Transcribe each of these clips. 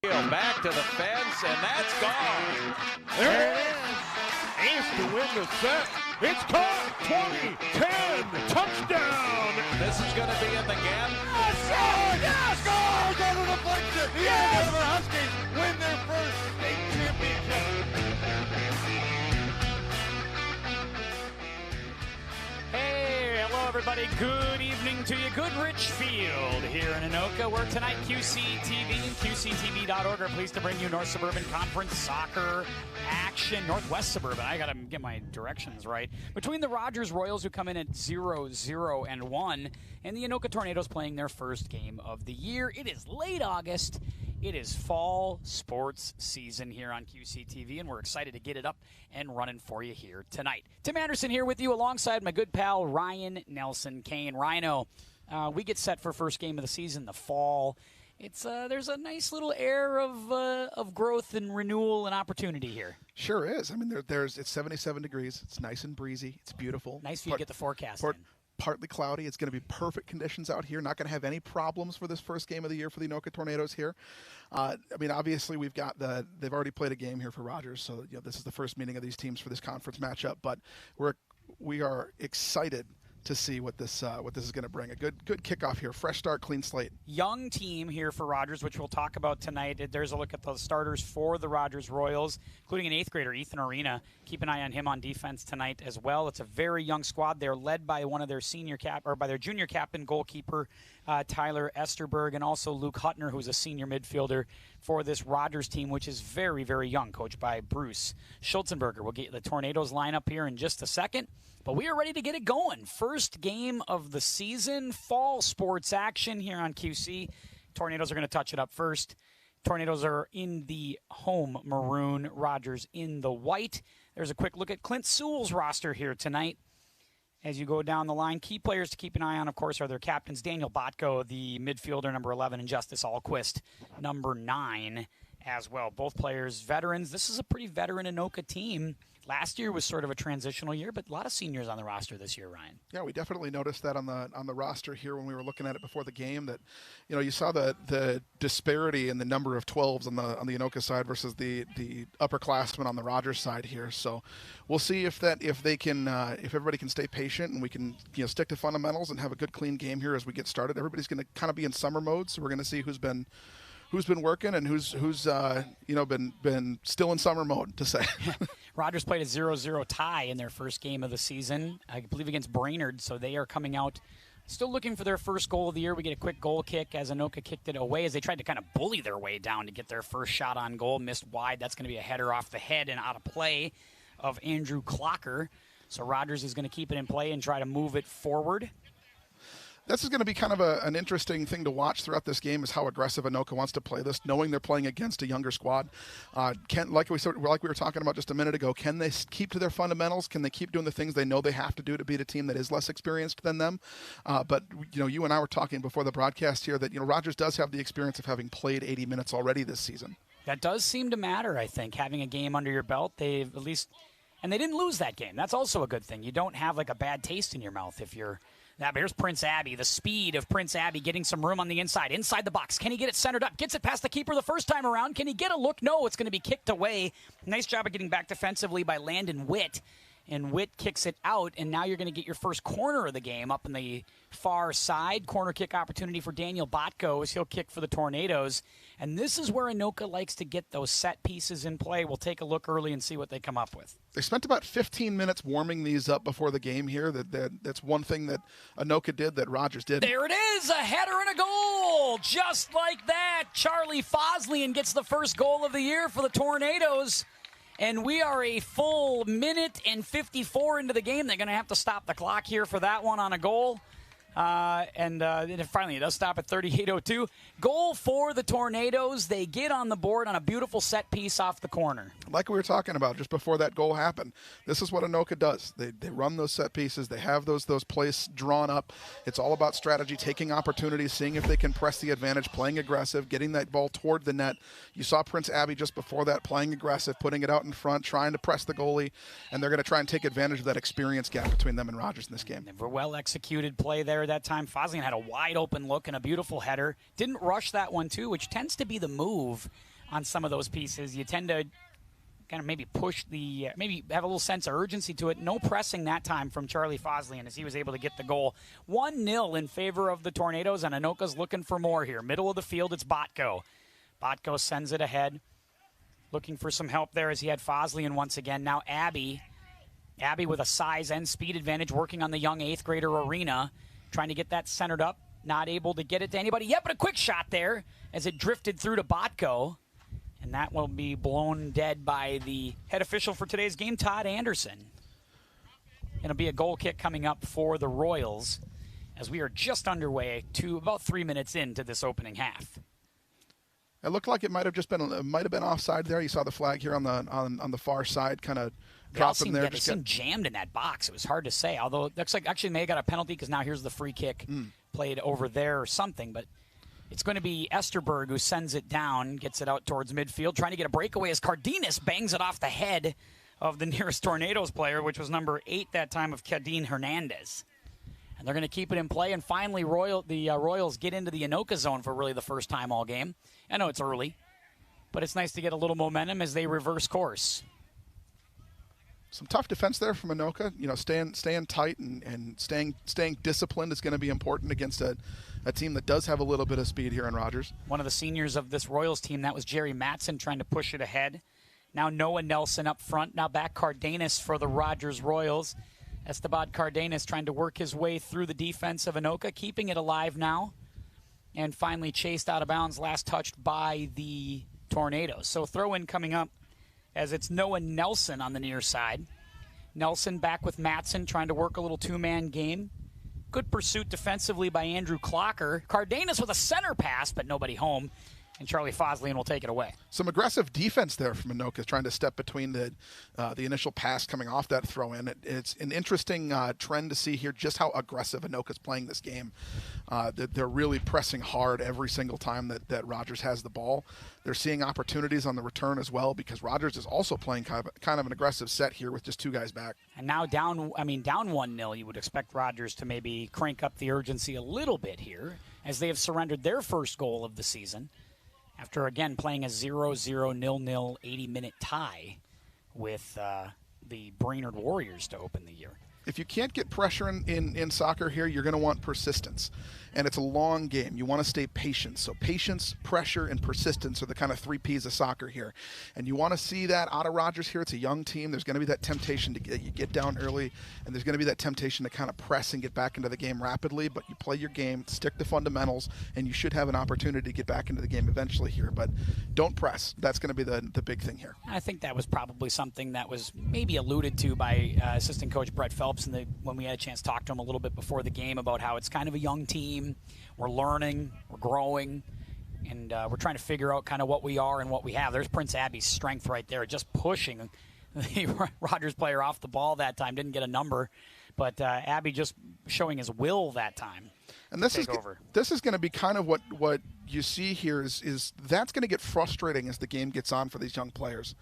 Back to the fence, and that's gone. There it is. Ace to win the set. It's caught. 20-10 touchdown. This is going to be in the gap. Yes! Goal! Go to the deflection. The Andover Huskies win their first state championship. Hey, hello everybody. Good evening to you. Goodrich Field here in Anoka, where tonight QCTV and QCTV.org are pleased to bring you North Suburban Conference soccer action. Northwest Suburban. I got to get my directions right. Between the Rogers Royals, who come in at 0-0-1, and the Anoka Tornadoes playing their first game of the year. It is late August. It is fall sports season here on QCTV, and we're excited to get it up and running for you here tonight. Tim Anderson here with you alongside my good pal Ryan Nelson Kane. Rhino, we get set for first game of the season, the fall. It's there's a nice little air of growth and renewal and opportunity here. Sure is. I mean, it's 77 degrees. It's nice and breezy. It's beautiful. Nice for you to get the forecast in. Partly cloudy. It's going to be perfect conditions out here. Not going to have any problems for this first game of the year for the Anoka Tornadoes here. I mean, obviously we've got they've already played a game here for Rogers, so this is the first meeting of these teams for this conference matchup. But we are excited to see what this is going to bring. A good kickoff here. Fresh start, clean slate. Young team here for Rogers, which we'll talk about tonight. There's a look at the starters for the Rogers Royals, including an 8th grader, Ethan Arena. Keep an eye on him on defense tonight as well. It's a very young squad. They're led by one of their by their junior captain, goalkeeper Tyler Esterberg, and also Luke Huttner, who's a senior midfielder for this Rogers team, which is very, very young, coached by Bruce Schulzenberger. We'll get the Tornadoes lineup here in just a second. But we are ready to get it going. First game of the season, fall sports action here on QC. Tornadoes are going to touch it up first. Tornadoes are in the home maroon, Rogers in the white. There's a quick look at Clint Sewell's roster here tonight. As you go down the line, key players to keep an eye on, of course, are their captains, Daniel Botko, the midfielder, number 11, and Justice Alquist, number 9, as well. Both players veterans. This is a pretty veteran Anoka team. Last year was sort of a transitional year, but a lot of seniors on the roster this year, Ryan. Yeah, we definitely noticed that on the roster here when we were looking at it before the game. That you saw the disparity in the number of 12s on the Anoka side versus the upperclassmen on the Rogers side here. So we'll see if everybody can stay patient and we can stick to fundamentals and have a good clean game here as we get started. Everybody's going to kind of be in summer mode, so we're going to see who's been working and who's been still in summer mode, to say. Rogers played a 0-0 tie in their first game of the season, I believe against Brainerd, so they are coming out still looking for their first goal of the year. We get a quick goal kick as Anoka kicked it away as they tried to kind of bully their way down to get their first shot on goal. Missed wide. That's going to be a header off the head and out of play of Andrew Clocker. So Rogers is going to keep it in play and try to move it forward. This is going to be kind of an interesting thing to watch throughout this game, is how aggressive Anoka wants to play this, knowing they're playing against a younger squad. Like we were talking about just a minute ago, can they keep to their fundamentals? Can they keep doing the things they know they have to do to beat a team that is less experienced than them? But you and I were talking before the broadcast here that Rogers does have the experience of having played 80 minutes already this season. That does seem to matter, I think, having a game under your belt. They've at least, and they didn't lose that game. That's also a good thing. You don't have like a bad taste in your mouth if you're. Now, here's Prince Abbey. The speed of Prince Abbey getting some room on the inside the box. Can he get it centered up? Gets it past the keeper the first time around. Can he get a look? No, it's going to be kicked away. Nice job of getting back defensively by Landon Witt. And Witt kicks it out, and now you're going to get your first corner of the game up in the far side. Corner kick opportunity for Daniel Botko as he'll kick for the Tornadoes. And this is where Anoka likes to get those set pieces in play. We'll take a look early and see what they come up with. They spent about 15 minutes warming these up before the game here. That's one thing that Anoka did that Rogers did. There it is, a header and a goal. Just like that, Charlie Foslian gets the first goal of the year for the Tornadoes. And we are a full minute and 54 into the game. They're going to have to stop the clock here for that one on a goal. And finally, it does stop at 38:02. Goal for the Tornadoes. They get on the board on a beautiful set piece off the corner. Like we were talking about just before that goal happened, this is what Anoka does. They run those set pieces. They have those plays drawn up. It's all about strategy, taking opportunities, seeing if they can press the advantage, playing aggressive, getting that ball toward the net. You saw Prince Abbey just before that playing aggressive, putting it out in front, trying to press the goalie, and they're going to try and take advantage of that experience gap between them and Rogers in this game. A well-executed play there. that time. Foslian had a wide open look and a beautiful header. Didn't rush that one too, which tends to be the move on some of those pieces. You tend to kind of maybe push the, maybe have a little sense of urgency to it. No pressing that time from Charlie Foslian as he was able to get the goal. 1-0 in favor of the Tornadoes, and Anoka's looking for more here. Middle of the field, it's Botko. Botko sends it ahead. Looking for some help there as he had Foslian once again. Now Abby with a size and speed advantage working on the young 8th grader Arena. Trying to get that centered up. Not able to get it to anybody yet, but a quick shot there as it drifted through to Botko. And that will be blown dead by the head official for today's game, Todd Anderson. It'll be a goal kick coming up for the Royals as we are just underway to about 3 minutes into this opening half. It looked like it might have been offside there. You saw the flag here on the far side, kind of dropping there. It seemed jammed in that box. It was hard to say. Although it looks like actually may have got a penalty because now here's the free kick played over there or something. But it's going to be Esterberg who sends it down, gets it out towards midfield, trying to get a breakaway as Cardenas bangs it off the head of the nearest Tornadoes player, which was number 8 that time of Kadeen Hernandez. And they're going to keep it in play, and finally the Royals get into the Anoka zone for really the first time all game. I know it's early, but it's nice to get a little momentum as they reverse course. Some tough defense there from Anoka. You know, staying tight and staying disciplined is going to be important against a team that does have a little bit of speed here in Rogers. One of the seniors of this Royals team, that was Jerry Matson trying to push it ahead. Now Noah Nelson up front. Now back Cardenas for the Rogers Royals. Esteban Cardenas trying to work his way through the defense of Anoka, keeping it alive now. And finally chased out of bounds, last touched by the Tornadoes. So throw-in coming up as it's Noah Nelson on the near side. Nelson back with Matson trying to work a little two-man game. Good pursuit defensively by Andrew Clocker. Cardenas with a center pass, but nobody home. And Charlie Foslian will take it away. Some aggressive defense there from Anoka, trying to step between the initial pass coming off that throw-in. It's an interesting trend to see here just how aggressive Anoka's playing this game. They're really pressing hard every single time that Rogers has the ball. They're seeing opportunities on the return as well because Rogers is also playing kind of an aggressive set here with just 2 guys back. And now down 1-0, you would expect Rogers to maybe crank up the urgency a little bit here as they have surrendered their first goal of the season. After, again, playing a 0-0, 0-0, 80-minute tie with the Brainerd Warriors to open the year. If you can't get pressure in soccer here, you're going to want persistence. And it's a long game. You want to stay patient. So patience, pressure, and persistence are the kind of 3 Ps of soccer here. And you want to see that out of Rogers here. It's a young team. There's going to be that temptation to get down early, and there's going to be that temptation to kind of press and get back into the game rapidly. But you play your game, stick to fundamentals, and you should have an opportunity to get back into the game eventually here. But don't press. That's going to be the big thing here. I think that was probably something that was maybe alluded to by assistant coach Brett Phelps when we had a chance to talk to him a little bit before the game about how it's kind of a young team. We're learning, we're growing, and we're trying to figure out kind of what we are and what we have. There's Prince Abby's strength right there, just pushing the Rogers player off the ball that time. Didn't get a number, but Abby just showing his will that time. And this is going to be kind of what you see here is that's going to get frustrating as the game gets on for these young players,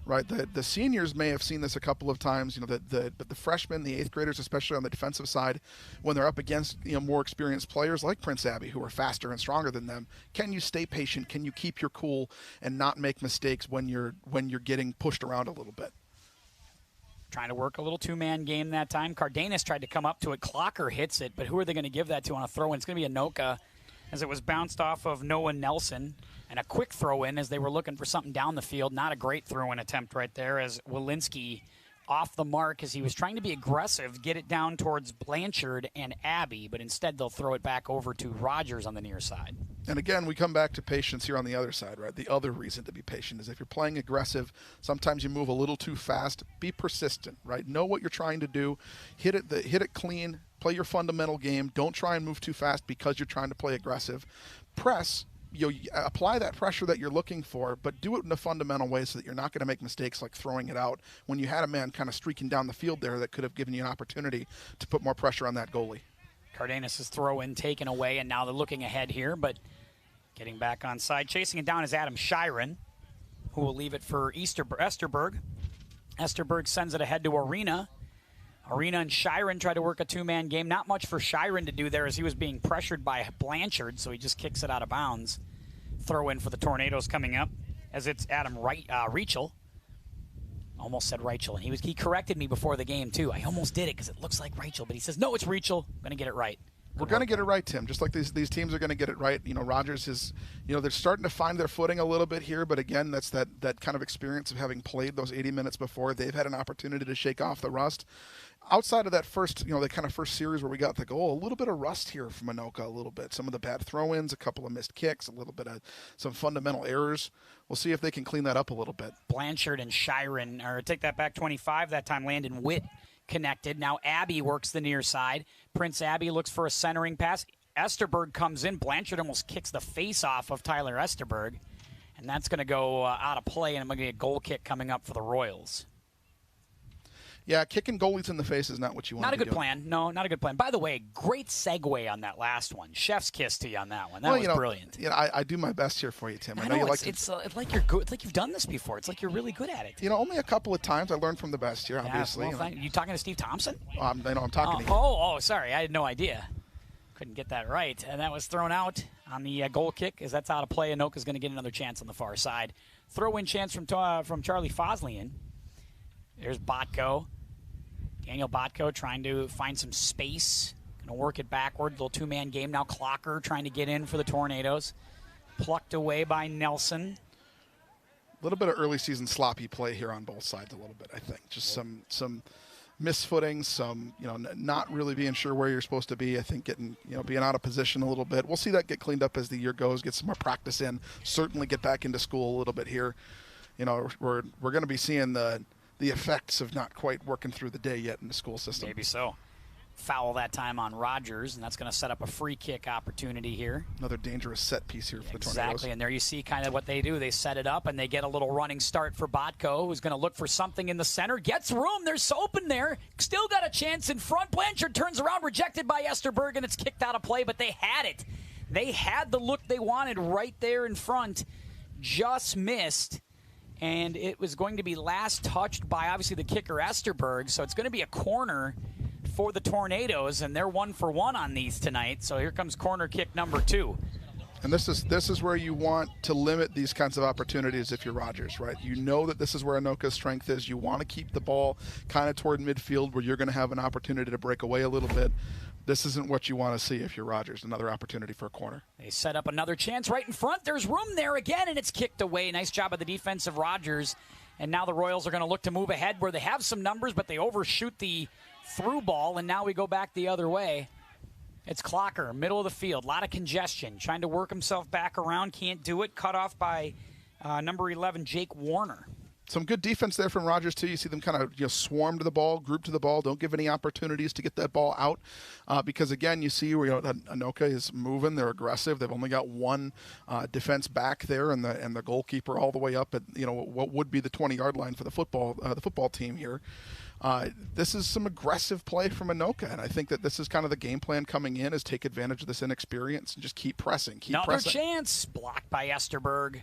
right? The seniors may have seen this a couple of times, you know, the freshmen, the 8th graders, especially on the defensive side, when they're up against, you know, more experienced players like Prince Abby who are faster and stronger than them. Can you stay patient? Can you keep your cool and not make mistakes when you're getting pushed around a little bit? Trying to work a little two-man game that time. Cardenas tried to come up to it. Clocker hits it, but who are they going to give that to on a throw-in? It's going to be Anoka as it was bounced off of Noah Nelson. And a quick throw-in as they were looking for something down the field. Not a great throw-in attempt right there as Walensky off the mark as he was trying to be aggressive, get it down towards Blanchard and Abby, but instead they'll throw it back over to Rogers on the near side. And again, we come back to patience here on the other side, right? The other reason to be patient is if you're playing aggressive, sometimes you move a little too fast. Be persistent, right? Know what you're trying to do. Hit it clean. Play your fundamental game. Don't try and move too fast because you're trying to play aggressive. Press. You apply that pressure that you're looking for, but do it in a fundamental way so that you're not going to make mistakes like throwing it out when you had a man kind of streaking down the field there that could have given you an opportunity to put more pressure on that goalie. Cardenas' throw-in taken away, and now they're looking ahead here, but getting back on side. Chasing it down is Adam Shiren, who will leave it for Esterberg. Esterberg sends it ahead to Arena. Arena and Shiren tried to work a two-man game. Not much for Shiren to do there as he was being pressured by Blanchard, so he just kicks it out of bounds. Throw in for the Tornadoes coming up as it's Adam Reichel. Almost said Reichel. And he corrected me before the game, too. I almost did it because it looks like Reichel, but he says, no, it's Reichel. I'm going to get it right. We're going to get it right, Tim, just like these teams are going to get it right. Rogers is, they're starting to find their footing a little bit here, but again, that's that kind of experience of having played those 80 minutes before. They've had an opportunity to shake off the rust. Outside of that first, the kind of first series where we got the goal, a little bit of rust here from Anoka, a little bit. Some of the bad throw-ins, a couple of missed kicks, a little bit of some fundamental errors. We'll see if they can clean that up a little bit. Blanchard and Shiren, or take that back, 25, that time Landon Witt connected. Now Abbey works the near side. Prince Abbey looks for a centering pass. Esterberg comes in. Blanchard almost kicks the face off of Tyler Esterberg, and that's going to go out of play, and I'm going to get a goal kick coming up for the Royals. Yeah, kicking goalies in the face is not what you want to do. Not a good plan. No, not a good plan. By the way, great segue on that last one. Chef's kiss to you on that one. That was brilliant. Yeah, I do my best here for you, Tim. I know you like it's like you're good. It's like you've done this before. It's like you're really good at it. Only a couple of times. I learned from the best here, obviously. Well, you talking to Steve Thompson? I'm talking to you. Oh, sorry. I had no idea. Couldn't get that right. And that was thrown out on the goal kick as that's out of play. Anoka's going to get another chance on the far side. Throw-in chance from Charlie Foslian. There's Botko. Daniel Botko trying to find some space. Going to work it backward. Little two-man game now. Clocker trying to get in for the Tornadoes. Plucked away by Nelson. A little bit of early season sloppy play here on both sides a little bit, I think. Just some misfootings, some, not really being sure where you're supposed to be. I think getting, being out of position a little bit. We'll see that get cleaned up as the year goes, get some more practice in, certainly get back into school a little bit here. We're going to be seeing the effects of not quite working through the day yet in the school system. Maybe so. Foul that time on Rogers, and that's going to set up a free kick opportunity here. Another dangerous set piece here for the Tornadoes. Exactly, and there you see kind of what they do. They set it up, and they get a little running start for Botko, who's going to look for something in the center. Gets room. There's open there. Still got a chance in front. Blanchard turns around, rejected by Esterberg, and it's kicked out of play, but they had it. They had the look they wanted right there in front. Just missed. And it was going to be last touched by, obviously, the kicker, Esterberg. So it's going to be a corner for the Tornadoes, and they're 1 for 1 on these tonight. So here comes corner kick number 2. And this is where you want to limit these kinds of opportunities if you're Rogers, right? You know that this is where Anoka's strength is. You want to keep the ball kind of toward midfield where you're going to have an opportunity to break away a little bit. This isn't what you want to see if you're Rogers. Another opportunity for a corner. They set up another chance right in front. There's room there again, and it's kicked away. Nice job of the defensive Rogers. And now the Royals are going to look to move ahead where they have some numbers, but they overshoot the through ball, and now we go back the other way. It's Clocker, middle of the field. A lot of congestion. Trying to work himself back around. Can't do it. Cut off by number 11, Jake Warner. Some good defense there from Rogers, too. You see them kind of swarm to the ball, group to the ball, don't give any opportunities to get that ball out. Because, again, you see where Anoka is moving. They're aggressive. They've only got one defense back there and the goalkeeper all the way up at what would be the 20-yard line for the football team here. This is some aggressive play from Anoka, and I think that this is kind of the game plan coming in is take advantage of this inexperience and just keep pressing. Another chance. Blocked by Esterberg.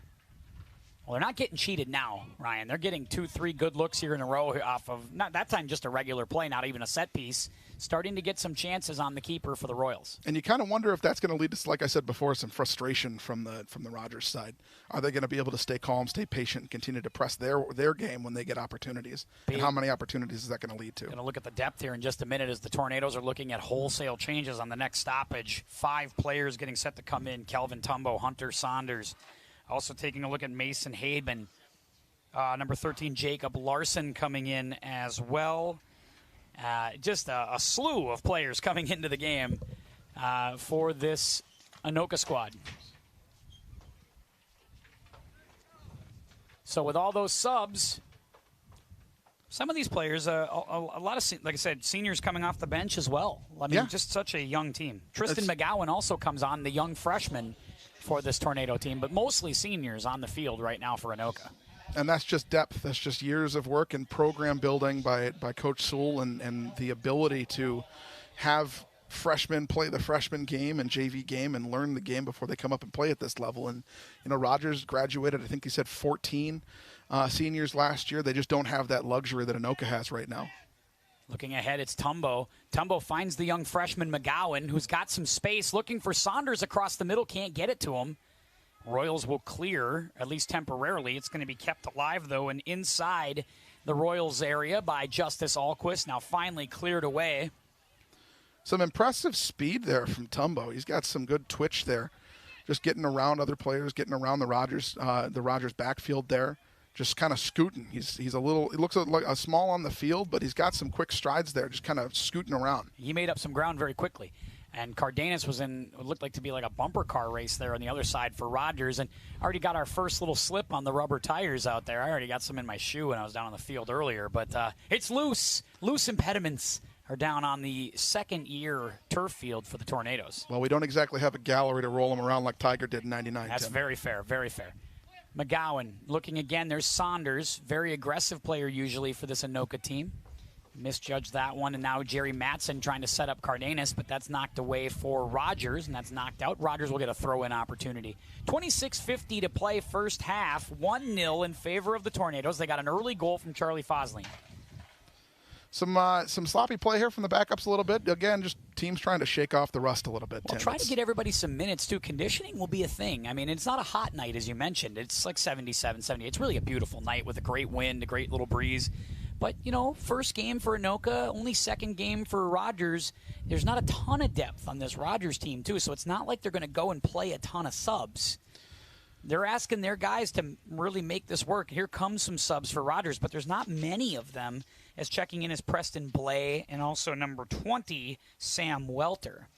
Well, they're not getting cheated now, Ryan. They're getting 2-3 good looks here in a row off of, not that time just a regular play, not even a set piece. Starting to get some chances on the keeper for the Royals. And you kind of wonder if that's going to lead to, like I said before, some frustration from the Rogers side. Are they going to be able to stay calm, stay patient, and continue to press their game when they get opportunities? And how many opportunities is that going to lead to? Going to look at the depth here in just a minute as the Tornadoes are looking at wholesale changes on the next stoppage. 5 players getting set to come in. Kelvin Tumbo, Hunter Saunders. Also taking a look at Mason Haidman. Number 13, Jacob Larson coming in as well. Just a slew of players coming into the game for this Anoka squad. So with all those subs, some of these players, a lot of, like I said, seniors coming off the bench as well. I mean, just such a young team. Tristan McGowan also comes on, the young freshman for this Tornado team, but mostly seniors on the field right now for Anoka. And that's just depth. That's just years of work and program building by Coach Sewell and the ability to have freshmen play the freshman game and JV game and learn the game before they come up and play at this level. And, Rogers graduated, I think he said 14 seniors last year. They just don't have that luxury that Anoka has right now. Looking ahead, it's Tumbo. Tumbo finds the young freshman McGowan, who's got some space, looking for Saunders across the middle, can't get it to him. Royals will clear, at least temporarily. It's going to be kept alive, though, and inside the Royals area by Justice Alquist, now finally cleared away. Some impressive speed there from Tumbo. He's got some good twitch there, just getting around other players, getting around the Rogers backfield there. Just kind of scooting. He's a little. He looks like a small on the field, but he's got some quick strides there, just kind of scooting around. He made up some ground very quickly, and Cardenas was in what looked like to be like a bumper car race there on the other side for Rogers, and already got our first little slip on the rubber tires out there. I already got some in my shoe when I was down on the field earlier, but it's loose. Loose impediments are down on the second-year turf field for the Tornadoes. Well, we don't exactly have a gallery to roll them around like Tiger did in '99. That's Tim. very fair, very fair. McGowan looking again. There's Saunders, very aggressive player usually for this Anoka team. Misjudged that one, and now Jerry Mattson trying to set up Cardenas, but that's knocked away for Rogers, and that's knocked out. Rogers will get a throw-in opportunity. 26:50 to play first half, 1-0 in favor of the Tornadoes. They got an early goal from Charlie Fosling. Some sloppy play here from the backups a little bit. Again, just teams trying to shake off the rust a little bit. Well, try to get everybody some minutes, too. Conditioning will be a thing. I mean, it's not a hot night, as you mentioned. It's like 77, 78. It's really a beautiful night with a great wind, a great little breeze. But, you know, first game for Anoka, only second game for Rogers. There's not a ton of depth on this Rogers team, too, so it's not like they're going to go and play a ton of subs. They're asking their guys to really make this work. Here comes some subs for Rogers, but there's not many of them, as checking in is Preston Blay and also number 20, Sam Welter.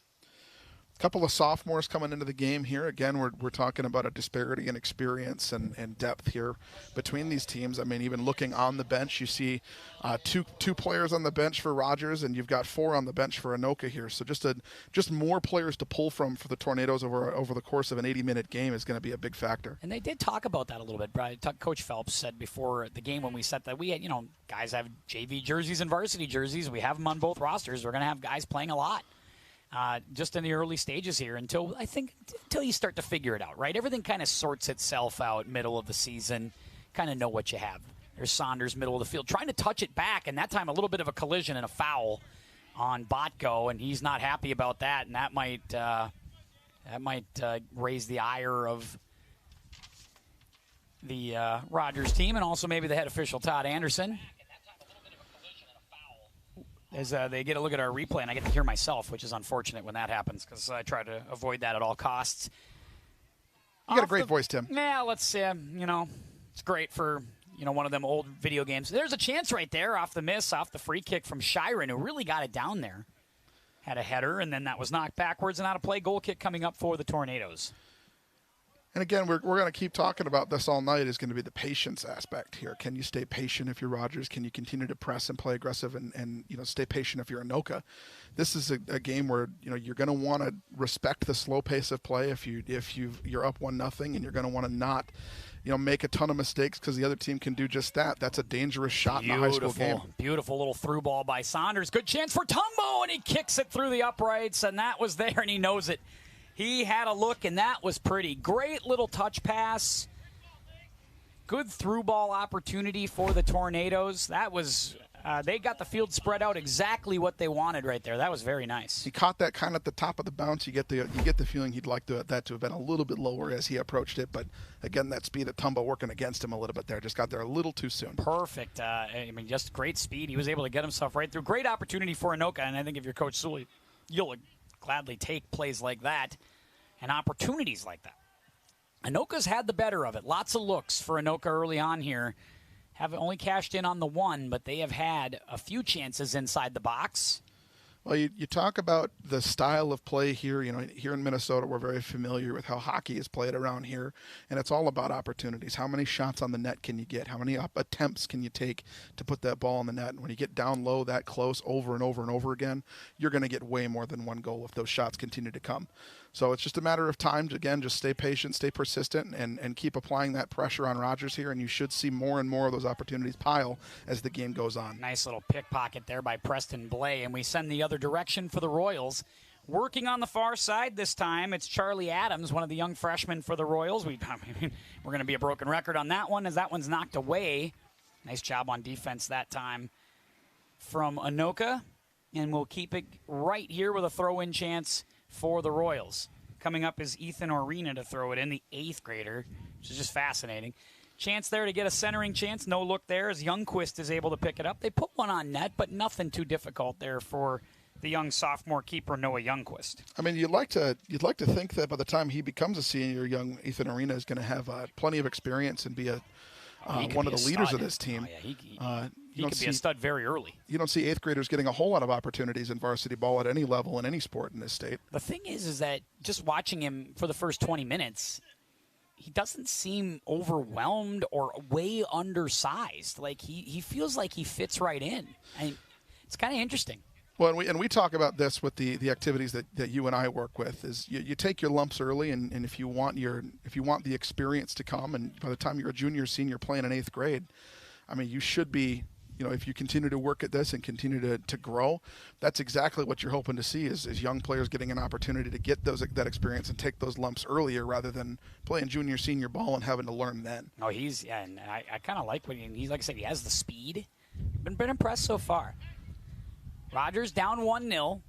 A couple of sophomores coming into the game here. Again, we're talking about a disparity in experience and depth here between these teams. I mean, even looking on the bench, you see two players on the bench for Rogers, and you've got 4 on the bench for Anoka here. So just more players to pull from for the Tornadoes over the course of an 80-minute game is going to be a big factor. And they did talk about that a little bit. Coach Phelps said before the game when we set that we had, guys have JV jerseys and varsity jerseys. We have them on both rosters. We're going to have guys playing a lot. Just in the early stages here until you start to figure it out, right? Everything kind of sorts itself out middle of the season, kind of know what you have. There's Saunders, middle of the field, trying to touch it back, and that time a little bit of a collision and a foul on Botko, and he's not happy about that, and that might raise the ire of the Rogers team and also maybe the head official, Todd Anderson. As they get a look at our replay, and I get to hear myself, which is unfortunate when that happens because I try to avoid that at all costs. You got a great voice, Tim. Yeah, let's say, it's great for, one of them old video games. There's a chance right there off the free kick from Shiren, who really got it down there. Had a header, and then that was knocked backwards and out of play. Goal kick coming up for the Tornadoes. And again, we're going to keep talking about this all night is going to be the patience aspect here. Can you stay patient if you're Rogers? Can you continue to press and play aggressive and stay patient if you're Anoka? This is a game where, you're going to want to respect the slow pace of play if you're up 1-0, and you're going to want to not, make a ton of mistakes because the other team can do just that. That's a dangerous shot in a high school game. Beautiful little through ball by Saunders. Good chance for Tumbo, and he kicks it through the uprights, and that was there, and he knows it. He had a look, and that was pretty. Great little touch pass. Good through ball opportunity for the Tornadoes. That was they got the field spread out exactly what they wanted right there. That was very nice. He caught that kind of at the top of the bounce. You get the feeling he'd like that to have been a little bit lower as he approached it. But again, that speed of Tumbo working against him a little bit there. Just got there a little too soon. Perfect. Just great speed. He was able to get himself right through. Great opportunity for Anoka, and I think if you're Coach Sully, you'll gladly take plays like that and opportunities like that. Anoka's had the better of it. Lots of looks for Anoka early on here. Have only cashed in on the one, but they have had a few chances inside the box. Well, you talk about the style of play here. Here in Minnesota, we're very familiar with how hockey is played around here, and it's all about opportunities. How many shots on the net can you get? How many attempts can you take to put that ball in the net? And when you get down low that close over and over and over again, you're going to get way more than one goal if those shots continue to come. So it's just a matter of time to, again, just stay patient, stay persistent, and keep applying that pressure on Rogers here, and you should see more and more of those opportunities pile as the game goes on. Nice little pickpocket there by Preston Blay, and we send the other direction for the Royals. Working on the far side this time, it's Charlie Adams, one of the young freshmen for the Royals. We're going to be a broken record on that one as that one's knocked away. Nice job on defense that time from Anoka, and we'll keep it right here with a throw-in chance for the Royals. Coming up is Ethan Orena to throw it in, the 8th grader, which is just fascinating. Chance there to get a centering chance. No look there as Youngquist is able to pick it up. They put one on net, but nothing too difficult there for the young sophomore keeper, Noah Youngquist. I mean, you'd like to think that by the time he becomes a senior, young Ethan Orena is going to have plenty of experience and be one of the leaders of this team. Oh, yeah, he could be a stud very early. You don't see 8th graders getting a whole lot of opportunities in varsity ball at any level in any sport in this state. The thing is that just watching him for the first 20 minutes, he doesn't seem overwhelmed or way undersized. Like he feels like he fits right in. It's kind of interesting. Well, and we talk about this with the activities that you and I work with. Is you take your lumps early, and if you want the experience to come, and by the time you're a junior, senior, playing in 8th grade, I mean, you should be. If you continue to work at this and continue to grow, that's exactly what you're hoping to see is young players getting an opportunity to get that experience and take those lumps earlier rather than playing junior, senior ball and having to learn then. Oh, and I kind of like what he's like I said, he has the speed. Been impressed so far. Rogers down 1-0,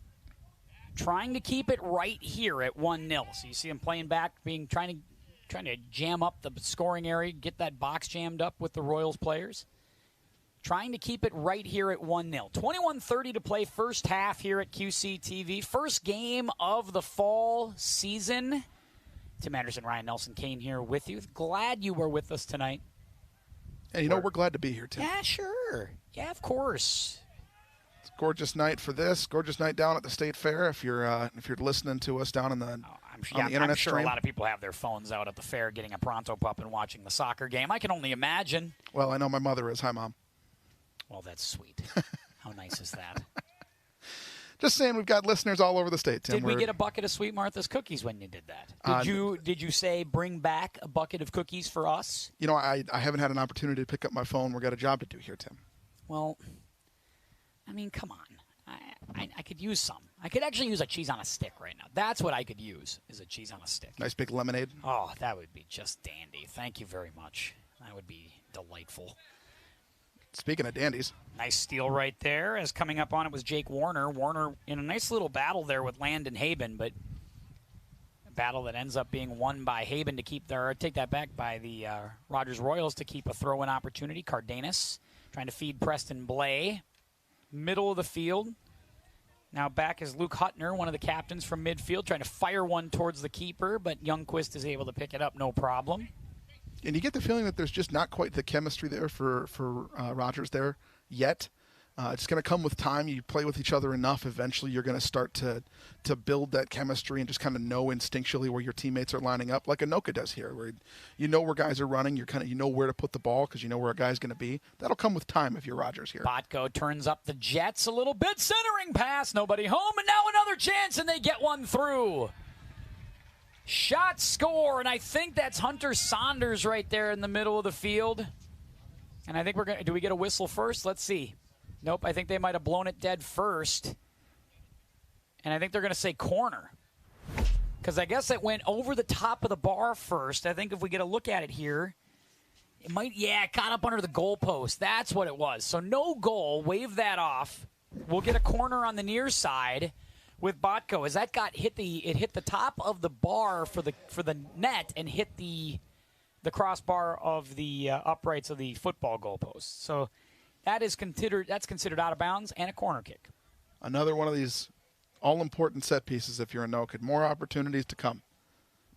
trying to keep it right here at 1-0. So you see him playing back, trying to jam up the scoring area, get that box jammed up with the Royals players. Trying to keep it right here at 1-0. 21:30 to play, first half here at QCTV. First game of the fall season. Tim Anderson, Ryan Nelson, Kane here with you. Glad you were with us tonight. And we're glad to be here, Tim. Yeah, sure. Yeah, of course. It's a gorgeous night for this. Gorgeous night down at the State Fair. If you're listening to us down on the internet I'm sure stream. A lot of people have their phones out at the fair getting a Pronto Pup and watching the soccer game. I can only imagine. Well, I know my mother is. Hi, Mom. Well, that's sweet. How nice is that? Just saying, we've got listeners all over the state, Tim. Did we get a bucket of Sweet Martha's cookies when you did that? Did you say bring back a bucket of cookies for us? I haven't had an opportunity to pick up my phone. We've got a job to do here, Tim. Well, I mean, come on. I could use some. I could actually use a cheese on a stick right now. That's what I could use, is a cheese on a stick. Nice big lemonade. Oh, that would be just dandy. Thank you very much. That would be delightful. Speaking of dandies. Nice steal right there. As coming up on it was Jake Warner. Warner in a nice little battle there with Landon Haben, but a battle that ends up being won by Haben to take that back by the Rogers Royals to keep a throw-in opportunity. Cardenas trying to feed Preston Blay. Middle of the field. Now back is Luke Hutner, one of the captains from midfield, trying to fire one towards the keeper, but Youngquist is able to pick it up no problem. And you get the feeling that there's just not quite the chemistry there for Rogers there yet. It's going to come with time. You play with each other enough, eventually you're going to start to build that chemistry and just kind of know instinctually where your teammates are lining up, like Anoka does here, where you know where guys are running, you know where to put the ball because you know where a guy's going to be. That'll come with time if you're Rogers here. Botko turns up the Jets a little bit, centering pass, nobody home, and now another chance, and they get one through. Shot, score, and I think that's Hunter Saunders right there in the middle of the field. And I think do we get a whistle first? Let's see. Nope, I think they might have blown it dead first. And I think they're going to say corner. Because I guess it went over the top of the bar first. I think if we get a look at it here, it caught up under the goalpost. That's what it was. So no goal, wave that off. We'll get a corner on the near side with Botko, as that hit the top of the bar for the net and hit the crossbar of the uprights of the football goalpost. So that's considered out of bounds and a corner kick. Another one of these all-important set pieces if you're Anoka. More opportunities to come.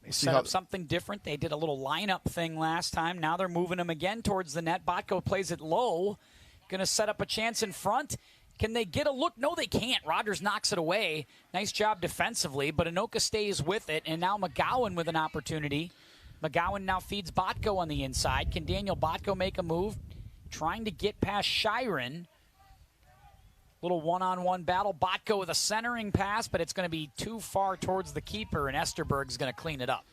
They set up something different. They did a little lineup thing last time. Now they're moving them again towards the net. Botko plays it low. Going to set up a chance in front. Can they get a look? No, they can't. Rogers knocks it away. Nice job defensively, but Anoka stays with it, and now McGowan with an opportunity. McGowan now feeds Botko on the inside. Can Daniel Botko make a move? Trying to get past Shiren. Little one-on-one battle. Botko with a centering pass, but it's going to be too far towards the keeper, and Esterberg's going to clean it up.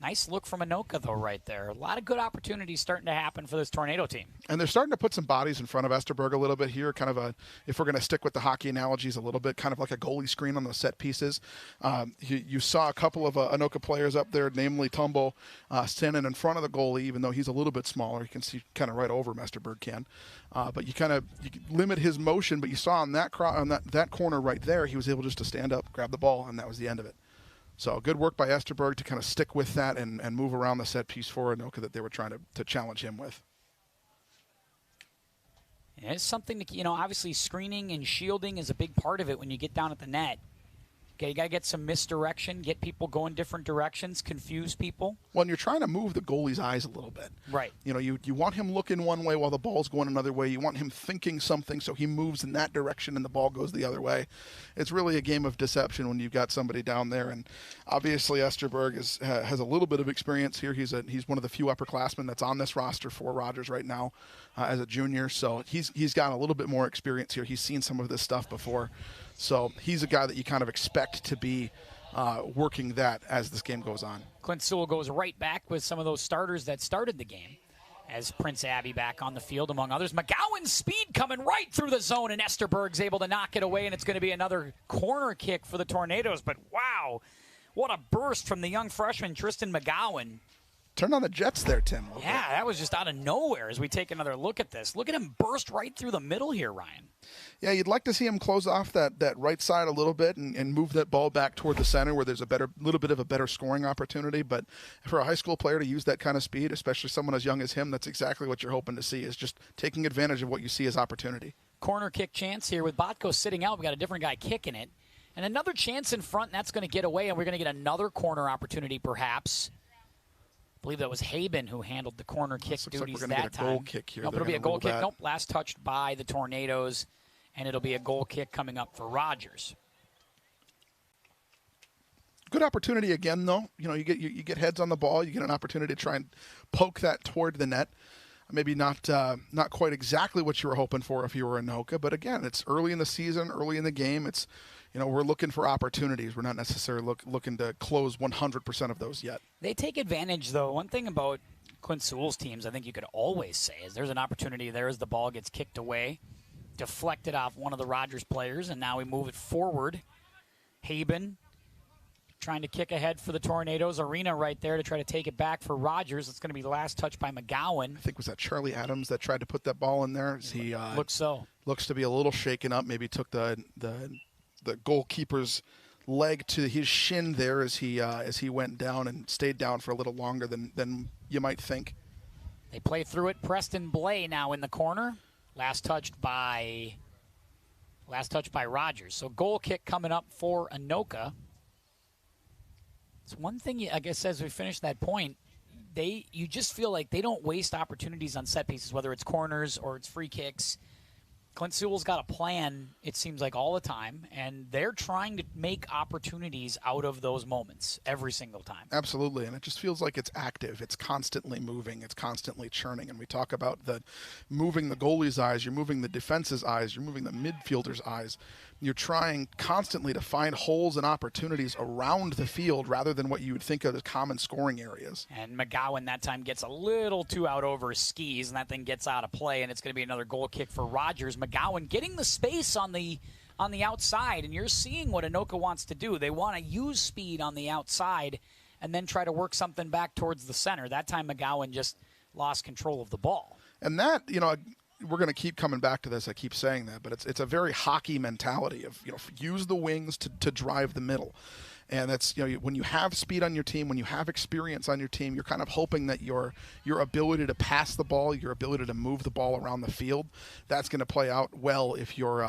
Nice look from Anoka, though, right there. A lot of good opportunities starting to happen for this Tornado team. And they're starting to put some bodies in front of Esterberg a little bit here, kind of if we're going to stick with the hockey analogies a little bit, kind of like a goalie screen on those set pieces. You saw a couple of Anoka players up there, namely Tumble, standing in front of the goalie, even though he's a little bit smaller. You can see kind of right over him, Esterberg can. But you limit his motion, but you saw on that corner right there, he was able just to stand up, grab the ball, and that was the end of it. So good work by Esterberg to kind of stick with that and move around the set piece for Anoka that they were trying to challenge him with. Yeah, it's something to, obviously screening and shielding is a big part of it when you get down at the net. Okay, you got to get some misdirection, get people going different directions, confuse people. Well, and you're trying to move the goalie's eyes a little bit. Right. You want him looking one way while the ball's going another way. You want him thinking something so he moves in that direction and the ball goes the other way. It's really a game of deception when you've got somebody down there. And obviously Esterberg has a little bit of experience here. He's one of the few upperclassmen that's on this roster for Rogers right now as a junior. So he's got a little bit more experience here. He's seen some of this stuff before. So he's a guy that you kind of expect to be working that as this game goes on. Clint Sewell goes right back with some of those starters that started the game as Prince Abbey back on the field, among others. McGowan's speed coming right through the zone, and Esterberg's able to knock it away, and it's going to be another corner kick for the Tornadoes. But, wow, what a burst from the young freshman, Tristan McGowan. Turned on the Jets there, Tim. Yeah, that was just out of nowhere as we take another look at this. Look at him burst right through the middle here, Ryan. Yeah, you'd like to see him close off that right side a little bit and move that ball back toward the center where there's a little bit of a better scoring opportunity. But for a high school player to use that kind of speed, especially someone as young as him, that's exactly what you're hoping to see, is just taking advantage of what you see as opportunity. Corner kick chance here with Botko sitting out. We got a different guy kicking it. And another chance in front, and that's going to get away, and we're going to get another corner opportunity perhaps. I believe that was Haben who handled the corner kick duties like that time. Goal kick here. Nope, it'll be a goal kick. Nope, last touched by the Tornadoes, and it'll be a goal kick coming up for Rogers. Good opportunity again, though. You get heads on the ball. You get an opportunity to try and poke that toward the net. Maybe not quite exactly what you were hoping for if you were Anoka, but again, it's early in the season, early in the game. It's we're looking for opportunities. We're not necessarily looking to close 100% of those yet. They take advantage, though. One thing about Clint Sewell's teams, I think you could always say, is there's an opportunity there as the ball gets kicked away, deflected off one of the Rogers players, and now we move it forward. Haben trying to kick ahead for the Tornadoes. Arena right there to try to take it back for Rogers. It's going to be the last touch by McGowan. I think was that Charlie Adams that tried to put that ball in there. He looks to be a little shaken up. Maybe took the goalkeeper's leg to his shin there as he went down and stayed down for a little longer than you might think. They play through it. Preston Blay now in the corner. Last touch by Rogers. So goal kick coming up for Anoka. It's one thing, I guess, as we finish that point, you just feel like they don't waste opportunities on set pieces, whether it's corners or it's free kicks. Clint Sewell's got a plan, it seems like, all the time, and they're trying to make opportunities out of those moments every single time. Absolutely, and it just feels like it's active. It's constantly moving. It's constantly churning, and we talk about moving the goalie's eyes, you're moving the defense's eyes, you're moving the midfielder's eyes. You're trying constantly to find holes and opportunities around the field rather than what you would think of as common scoring areas. And McGowan that time gets a little too out over his skis, and that thing gets out of play, and it's going to be another goal kick for Rogers. McGowan getting the space on the outside, and you're seeing what Anoka wants to do. They want to use speed on the outside and then try to work something back towards the center. That time McGowan just lost control of the ball. And that, we're going to keep coming back to this. I keep saying that, but it's a very hockey mentality of, use the wings to drive the middle. And that's, when you have speed on your team, when you have experience on your team, you're kind of hoping that your ability to pass the ball, your ability to move the ball around the field, that's going to play out well if you're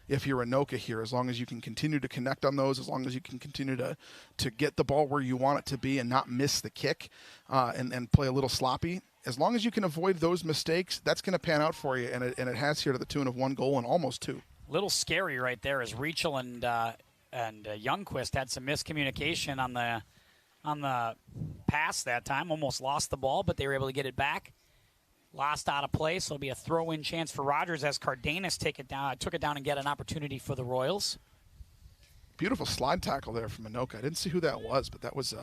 Anoka here, as long as you can continue to connect on those, as long as you can continue to get the ball where you want it to be and not miss the kick and play a little sloppy. As long as you can avoid those mistakes, that's going to pan out for you, and it has here to the tune of 1 goal and almost 2. Little scary right there as Rachel and Youngquist had some miscommunication on the pass that time. Almost lost the ball, but they were able to get it back. Lost out of play, so it'll be a throw-in chance for Rogers as Cardenas took it down and get an opportunity for the Royals. Beautiful slide tackle there from Anoka. I didn't see who that was, but that was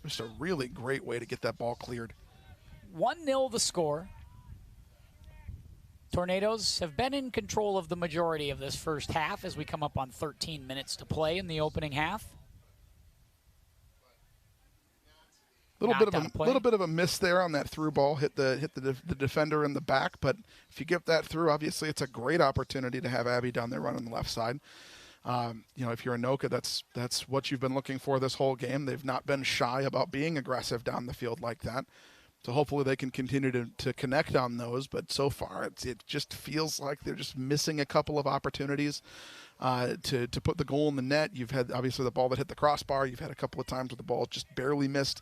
Just a really great way to get that ball cleared. 1-0 the score. Tornadoes have been in control of the majority of this first half as we come up on 13 minutes to play in the opening half. Little bit of a miss there on that through ball, hit the defender in the back. But if you get that through, obviously it's a great opportunity to have Abby down there running the left side. If you're Anoka, that's what you've been looking for this whole game. They've not been shy about being aggressive down the field like that. So hopefully they can continue to connect on those. But so far, it just feels like they're just missing a couple of opportunities to put the goal in the net. You've had, obviously, the ball that hit the crossbar. You've had a couple of times where the ball just barely missed.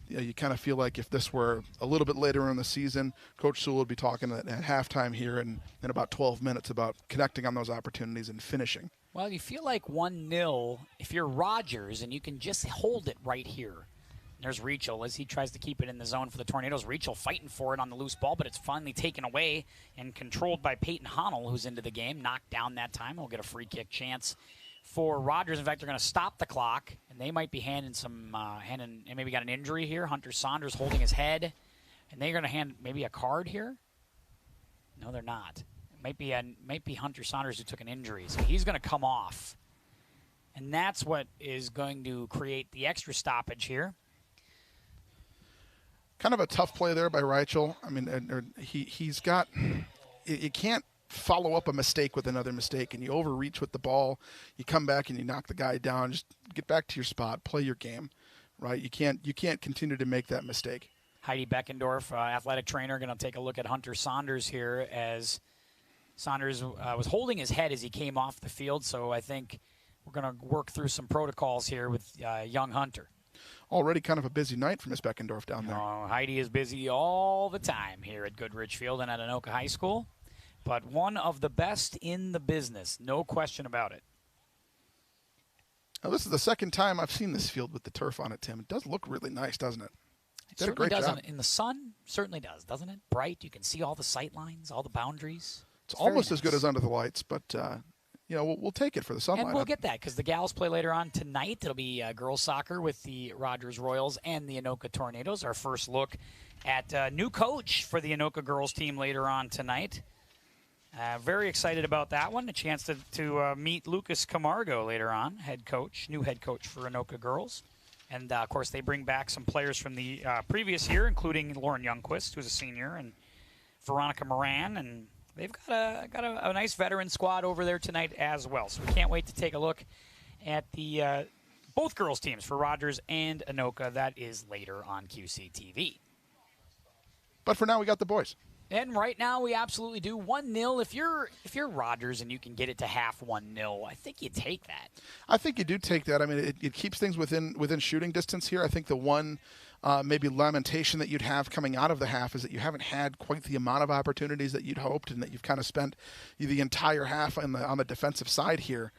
You kind of feel like if this were a little bit later in the season, Coach Sewell would be talking at halftime here in about 12 minutes about connecting on those opportunities and finishing. Well, you feel like 1-0 if you're Rogers and you can just hold it right here. There's Rachel as he tries to keep it in the zone for the Tornadoes. Rachel fighting for it on the loose ball, but it's finally taken away and controlled by Peyton Honnell, who's into the game. Knocked down that time. We'll get a free kick chance for Rogers. In fact, they're going to stop the clock, and they might be handing and maybe got an injury here. Hunter Saunders holding his head, and they're going to hand maybe a card here. No, they're not. It might be Hunter Saunders who took an injury, so he's going to come off. And that's what is going to create the extra stoppage here. Kind of a tough play there by Rachel. I mean, he's got – you can't follow up a mistake with another mistake, and you overreach with the ball. You come back and you knock the guy down. Just get back to your spot. Play your game, right? You can't continue to make that mistake. Heidi Beckendorf, athletic trainer, going to take a look at Hunter Saunders here as Saunders was holding his head as he came off the field, so I think we're going to work through some protocols here with young Hunter. Already kind of a busy night for Miss Beckendorf down there. Oh, Heidi is busy all the time here at Goodrich Field and at Anoka High School, but one of the best in the business, no question about it. Now, this is the second time I've seen this field with the turf on it, Tim. It does look really nice, doesn't it? It certainly does. In the sun, certainly does, doesn't it? Bright. You can see all the sight lines, all the boundaries. It's almost as good as under the lights, but we'll take it for the sunlight. And we'll get that because the gals play later on tonight. It'll be girls soccer with the Rogers Royals and the Anoka Tornadoes. Our first look at new coach for the Anoka girls team later on tonight. Very excited about that one. A chance to meet Lucas Camargo later on, new head coach for Anoka girls. And, of course, they bring back some players from the previous year, including Lauren Youngquist, who's a senior, and Veronica Moran. And they've got a nice veteran squad over there tonight as well. So we can't wait to take a look at the both girls' teams for Rogers and Anoka. That is later on QCTV. But for now, we got the boys. And right now, we absolutely do 1-0. If you're Rogers and you can get it to half 1-0, I think you take that. I think you do take that. I mean, it keeps things within shooting distance here. I think the one maybe lamentation that you'd have coming out of the half is that you haven't had quite the amount of opportunities that you'd hoped, and that you've kind of spent the entire half on the defensive side here,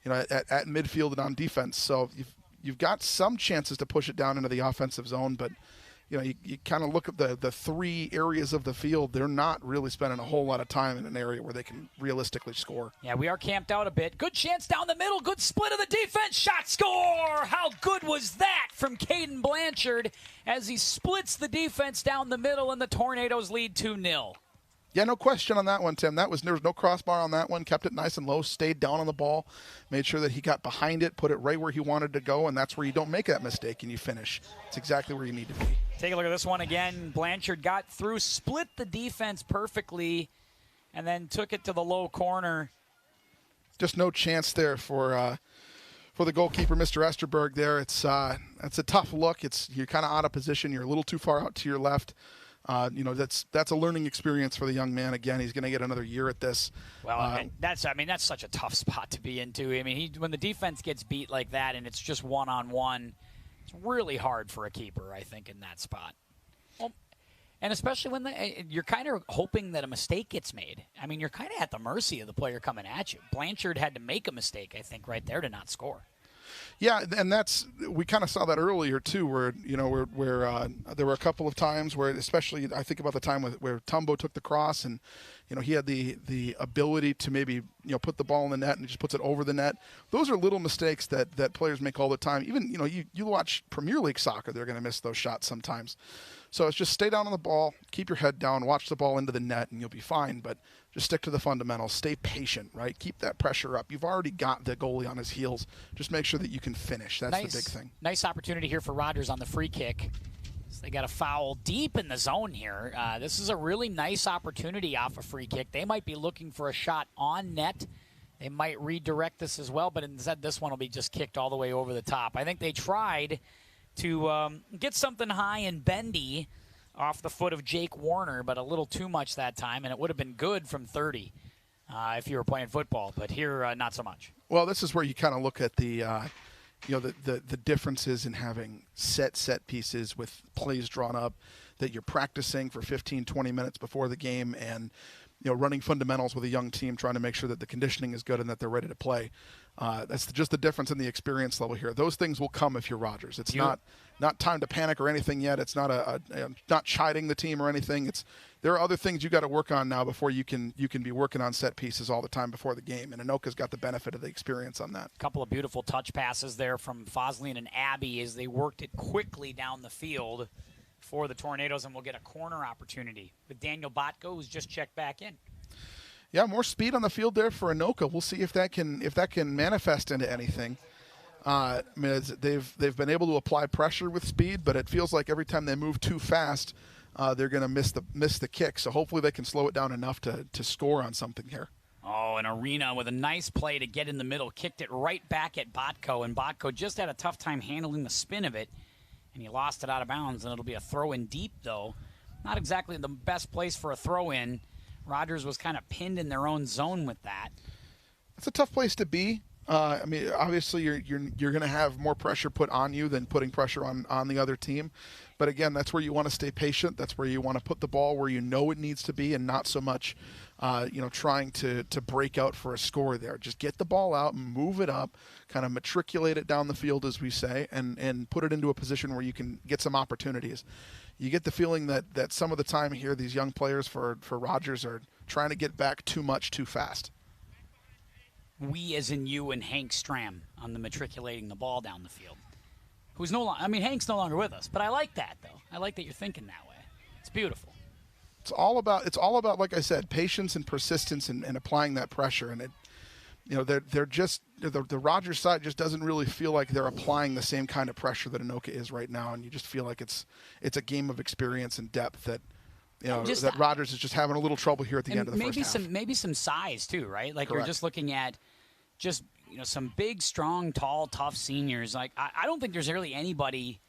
at midfield and on defense. So you've got some chances to push it down into the offensive zone, but you kind of look at the three areas of the field. They're not really spending a whole lot of time in an area where they can realistically score. Yeah, we are camped out a bit. Good chance down the middle. Good split of the defense. Shot, score! How good was that from Caden Blanchard as he splits the defense down the middle and the Tornadoes lead 2-0. Yeah, no question on that one, Tim. There was no crossbar on that one. Kept it nice and low, stayed down on the ball, made sure that he got behind it, put it right where he wanted to go, and that's where you don't make that mistake and you finish. It's exactly where you need to be. Take a look at this one again. Blanchard got through, split the defense perfectly, and then took it to the low corner. Just no chance there for the goalkeeper, Mr. Esterberg there. It's a tough look. You're kind of out of position. You're a little too far out to your left. That's a learning experience for the young man. Again, he's going to get another year at this. Well, and that's such a tough spot to be into. I mean, when the defense gets beat like that and it's just one-on-one, it's really hard for a keeper, I think, in that spot. Well, and especially when you're kind of hoping that a mistake gets made. I mean, you're kind of at the mercy of the player coming at you. Blanchard had to make a mistake, I think, right there to not score. Yeah, and we kind of saw that earlier too, where there were a couple of times where, especially I think about the time where Tumbo took the cross, and he had the ability to maybe put the ball in the net and he just puts it over the net. Those are little mistakes that players make all the time. Even, you watch Premier League soccer, they're going to miss those shots sometimes. So it's just stay down on the ball, keep your head down, watch the ball into the net, and you'll be fine. But just stick to the fundamentals. Stay patient, right? Keep that pressure up. You've already got the goalie on his heels. Just make sure that you can finish. That's the big thing. Nice opportunity here for Rogers on the free kick. So they got a foul deep in the zone here. This is a really nice opportunity off a free kick. They might be looking for a shot on net. They might redirect this as well, but instead this one will be just kicked all the way over the top. I think they tried to get something high and bendy off the foot of Jake Warner, but a little too much that time, and it would have been good from 30 if you were playing football, but here not so much. Well, this is where you kind of look at the differences in having set pieces with plays drawn up that you're practicing for 15, 20 minutes before the game, and running fundamentals with a young team, trying to make sure that the conditioning is good and that they're ready to play. That's just the difference in the experience level here. Those things will come if you're Rogers. It's not time to panic or anything yet. It's not not chiding the team or anything. There are other things you got to work on now before you can be working on set pieces all the time before the game. And Anoka's got the benefit of the experience on that. A couple of beautiful touch passes there from Foslian and Abbey as they worked it quickly down the field for the Tornadoes, and we'll get a corner opportunity with Daniel Botko, who's just checked back in. Yeah, more speed on the field there for Anoka. We'll see if that can manifest into anything. They've been able to apply pressure with speed, but it feels like every time they move too fast, they're going to miss the kick. So hopefully they can slow it down enough to score on something here. Oh, an Arena with a nice play to get in the middle, kicked it right back at Botko, and Botko just had a tough time handling the spin of it, and he lost it out of bounds, and it'll be a throw-in deep, though. Not exactly the best place for a throw-in. Rogers was kind of pinned in their own zone with that. It's a tough place to be. Obviously you're going to have more pressure put on you than putting pressure on the other team. But again, that's where you want to stay patient. That's where you want to put the ball where you know it needs to be, and not so much, trying to break out for a score there. Just get the ball out, move it up, kind of matriculate it down the field, as we say, and put it into a position where you can get some opportunities. You get the feeling that some of the time here, these young players for Rogers are trying to get back too much too fast. We, as in you and Hank Stram, on the matriculating the ball down the field. Who's no longer, Hank's no longer with us, but I like that, though. I like that you're thinking that way. It's beautiful. It's all about, like I said, patience and persistence and applying that pressure. And they're just the Rogers side just doesn't really feel like they're applying the same kind of pressure that Anoka is right now, and you just feel like it's a game of experience and depth that that Rogers is just having a little trouble here at the end of the first half. Maybe some size too, right? Like, correct. You're just looking at some big, strong, tall, tough seniors. Like, I don't think there's really anybody.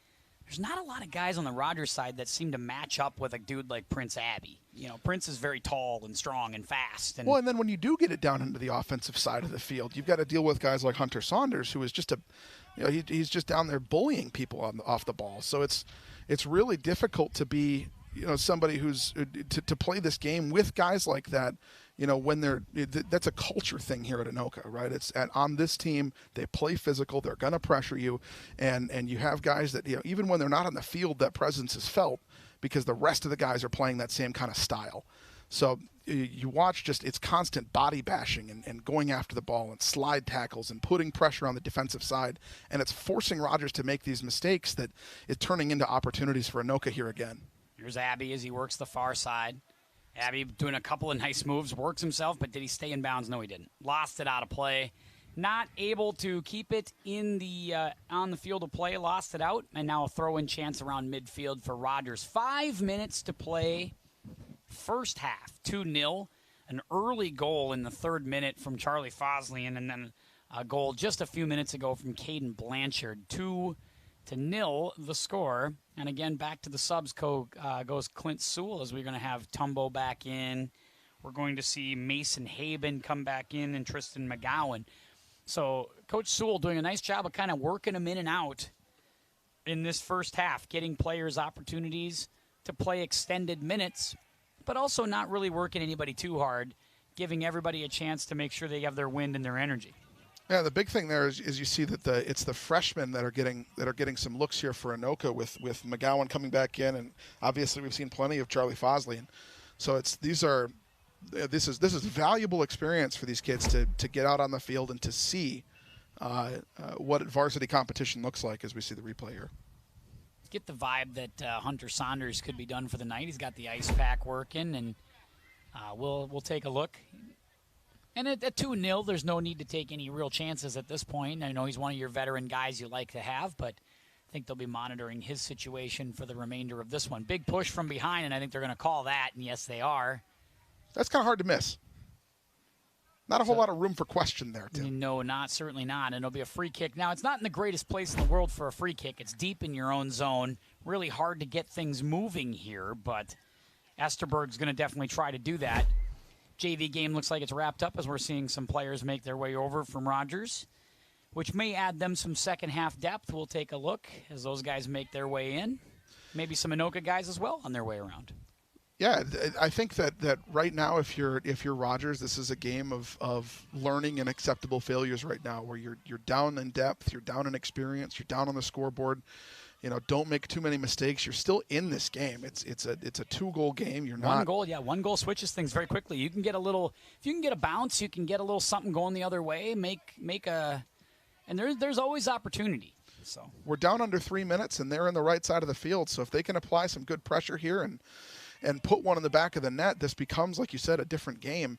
There's not a lot of guys on the Rogers side that seem to match up with a dude like Prince Abbey. Prince is very tall and strong and fast. And then when you do get it down into the offensive side of the field, you've got to deal with guys like Hunter Saunders, who is just he's just down there bullying people off the ball. So it's really difficult to be somebody who's to play this game with guys like that. When that's a culture thing here at Anoka, right? On this team, they play physical, they're going to pressure you, and you have guys that, even when they're not on the field, that presence is felt because the rest of the guys are playing that same kind of style. So you watch it's constant body bashing and going after the ball and slide tackles and putting pressure on the defensive side, and it's forcing Rogers to make these mistakes that is turning into opportunities for Anoka here again. Here's Abbey as he works the far side. Abbey doing a couple of nice moves, works himself, but did he stay in bounds? No, he didn't. Lost it out of play. Not able to keep it in the on the field of play. Lost it out, and now a throw-in chance around midfield for Rogers. 5 minutes to play. First half, 2-0. An early goal in the third minute from Charlie Foslian, and then a goal just a few minutes ago from Caden Blanchard. 2-0 the score. And again, back to the subs goes Clint Sewell, as we're going to have Tumbo back in. We're going to see Mason Haben come back in and Tristan McGowan. So Coach Sewell doing a nice job of kind of working them in and out in this first half, getting players opportunities to play extended minutes, but also not really working anybody too hard, giving everybody a chance to make sure they have their wind and their energy. Yeah, the big thing there is you see that it's the freshmen that are getting some looks here for Anoka with McGowan coming back in, and obviously we've seen plenty of Charlie Foslian. So these are this is valuable experience for these kids to get out on the field and to see what varsity competition looks like as we see the replay here. Get the vibe that Hunter Saunders could be done for the night. He's got the ice pack working, and we'll take a look. And at 2-0, there's no need to take any real chances at this point. I know he's one of your veteran guys you like to have, but I think they'll be monitoring his situation for the remainder of this one. Big push from behind, and I think they're going to call that, and yes, they are. That's kind of hard to miss. Not a whole lot of room for question there, Tim. No, certainly not. And it'll be a free kick. Now, it's not in the greatest place in the world for a free kick. It's deep in your own zone. Really hard to get things moving here, but Esterberg's going to definitely try to do that. JV game looks like it's wrapped up as we're seeing some players make their way over from Rogers, which may add them some second-half depth. We'll take a look as those guys make their way in. Maybe some Anoka guys as well on their way around. Yeah, I think that right now, if you're Rogers, this is a game of learning and acceptable failures right now, where you're down in depth, you're down in experience, you're down on the scoreboard. Don't make too many mistakes. You're still in this game. It's a 2-goal game. You're not 1 goal switches things very quickly. You can get if you can get a bounce, you can get a little something going the other way. And there's always opportunity. So we're down under 3 minutes, and they're in the right side of the field. So if they can apply some good pressure here and put one in the back of the net, this becomes, like you said, a different game.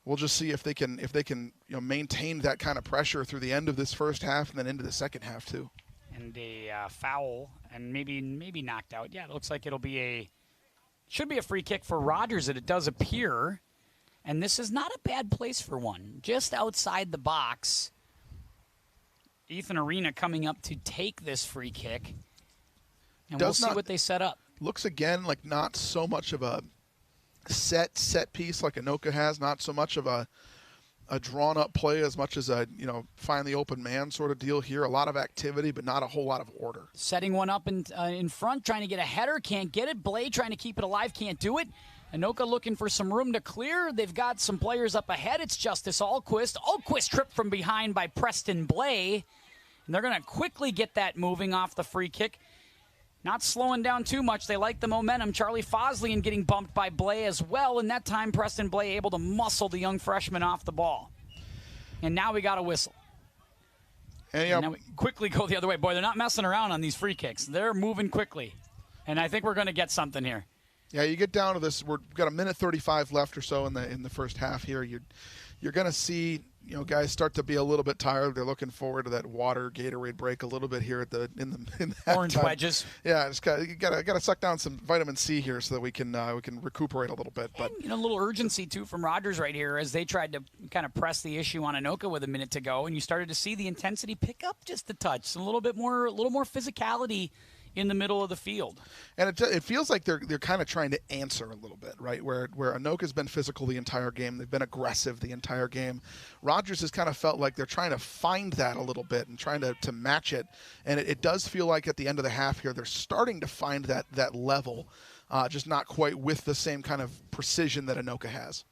We'll just see if they can maintain that kind of pressure through the end of this first half and then into the second half too. And a foul and maybe knocked out. Yeah, it looks like should be a free kick for Rogers, and it does appear. And this is not a bad place for one. Just outside the box. Ethan Arena coming up to take this free kick. And we'll see what they set up. Looks again like not so much of a set piece like Anoka has, not so much of a drawn up play as much as a find the open man sort of deal here. A lot of activity, but not a whole lot of order. Setting one up in front, trying to get a header, can't get it. Blay trying to keep it alive, can't do it. Anoka looking for some room to clear. They've got some players up ahead. It's Justice Alquist. Alquist tripped from behind by Preston Blay. And they're going to quickly get that moving off the free kick. Not slowing down too much. They like the momentum. Charlie Foslian getting bumped by Blay as well. And that time, Preston Blay able to muscle the young freshman off the ball. And now we got a whistle. And now we quickly go the other way. Boy, they're not messing around on these free kicks. They're moving quickly. And I think we're going to get something here. Yeah, you get down to this. We've got a minute 35 left or so in the first half here. You're going to see guys start to be a little bit tired. They're looking forward to that water Gatorade break a little bit here in the orange halftime. Wedges. Yeah, you gotta suck down some vitamin C here so that we can recuperate a little bit. But and, a little urgency too from Rogers right here as they tried to kind of press the issue on Anoka with a minute to go, and you started to see the intensity pick up just a touch, a little more physicality in the middle of the field. And it feels like they're kind of trying to answer a little bit, right? Where Anoka's been physical the entire game. They've been aggressive the entire game. Rogers has kind of felt like they're trying to find that a little bit and trying to match it. And it does feel like at the end of the half here, they're starting to find that level, just not quite with the same kind of precision that Anoka has.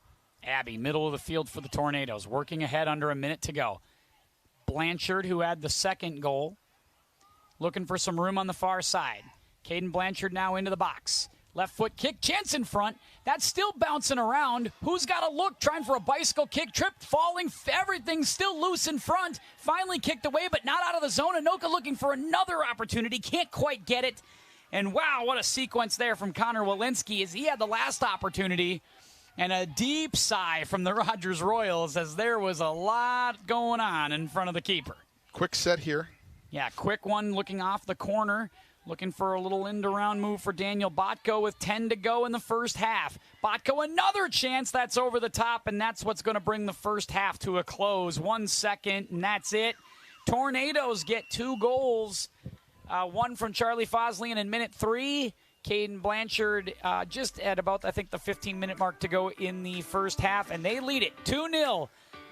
Abby, middle of the field for the Tornadoes, working ahead under a minute to go. Blanchard, who had the second goal, looking for some room on the far side. Caden Blanchard now into the box. Left foot kick, chance in front. That's still bouncing around. Who's got a look? Trying for a bicycle kick, tripped, falling. Everything's still loose in front. Finally kicked away, but not out of the zone. Anoka looking for another opportunity. Can't quite get it. And wow, what a sequence there from Connor Walensky as he had the last opportunity. And a deep sigh from the Rogers Royals as there was a lot going on in front of the keeper. Quick set here. Yeah, quick one looking off the corner. Looking for a little end-around move for Daniel Botko with 10 to go in the first half. Botko, another chance. That's over the top, and that's what's going to bring the first half to a close. 1 second, and that's it. Tornadoes get 2 goals. One from Charlie Foslian in minute 3. Caden Blanchard just at about, I think, the 15-minute mark to go in the first half, and they lead it 2-0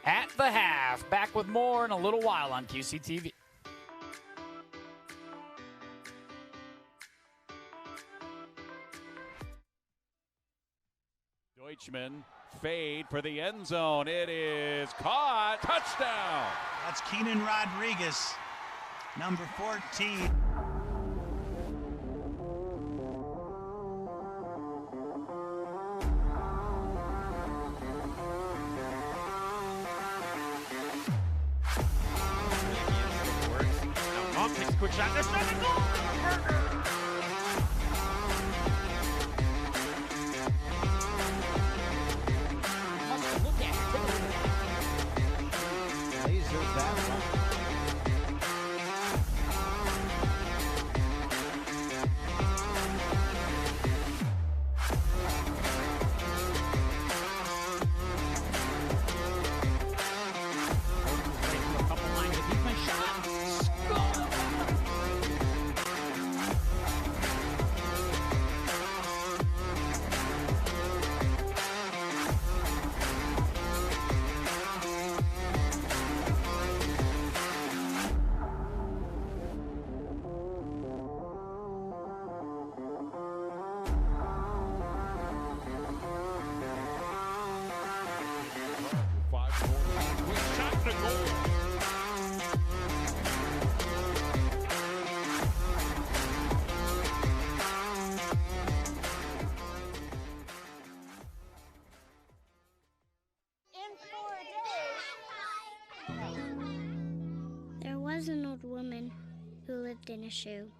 at the half. Back with more in a little while on QCTV. Deutschman fade for the end zone. It is caught. Touchdown. That's Keenan Rodriguez, number 14. Quick shot. There's nothing goal. Look at it. Laser that one. There was an old woman who lived in a shoe.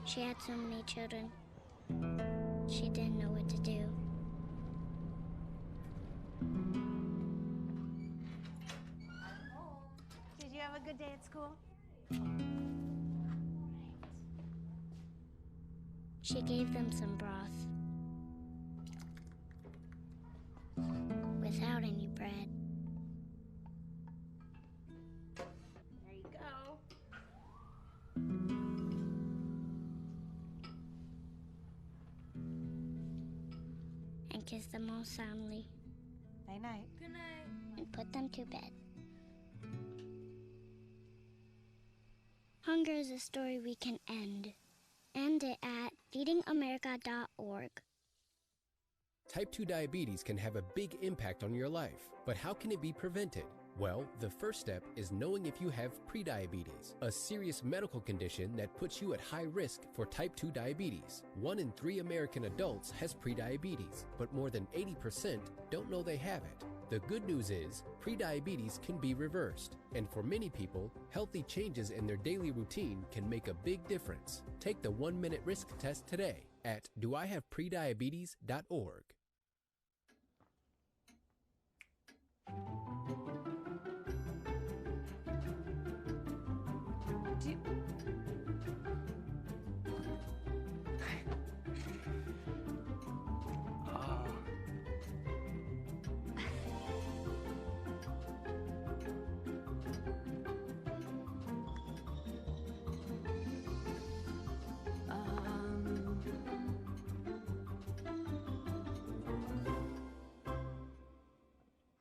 She had so many children. She didn't know what to do. Did you have a good day at school? She gave them some broth without any bread. There you go. And kissed them all soundly Night-night. Good night. And put them to bed. Hunger is a story we can end. End it at feedingamerica.org. Type 2 diabetes can have a big impact on your life, but how can it be prevented? Well, the first step is knowing if you have prediabetes, a serious medical condition that puts you at high risk for type 2 diabetes. 1 in 3 American adults has prediabetes, but more than 80% don't know they have it. The good news is, prediabetes can be reversed, and for many people, healthy changes in their daily routine can make a big difference. Take the 1-minute risk test today at doihaveprediabetes.org.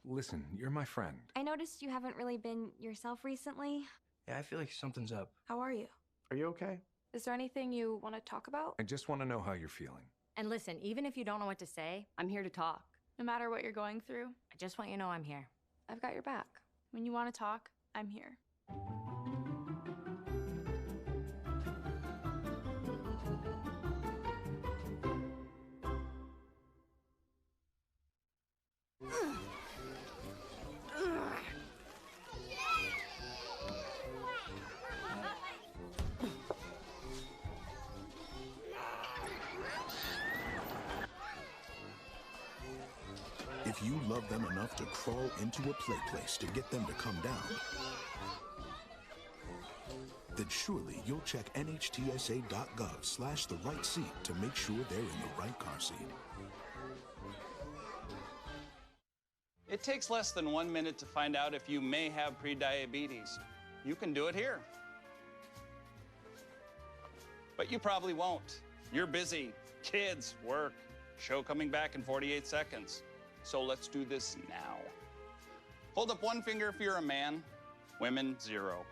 Listen, you're my friend. I noticed you haven't really been yourself recently. Yeah, I feel like something's up. How are you? Are you okay? Is there anything you want to talk about? I just want to know how you're feeling. And listen, even if you don't know what to say, I'm here to talk. No matter what you're going through, I just want you to know I'm here. I've got your back. When you want to talk, I'm here. If you love them enough to crawl into a play place to get them to come down, then surely you'll check nhtsa.gov/the-right seat to make sure they're in the right car seat. It takes less than 1 minute to find out if you may have prediabetes. You can do it here. But you probably won't. You're busy. Kids, work, show coming back in 48 seconds. So let's do this now. Hold up 1 finger if you're a man, women, 0.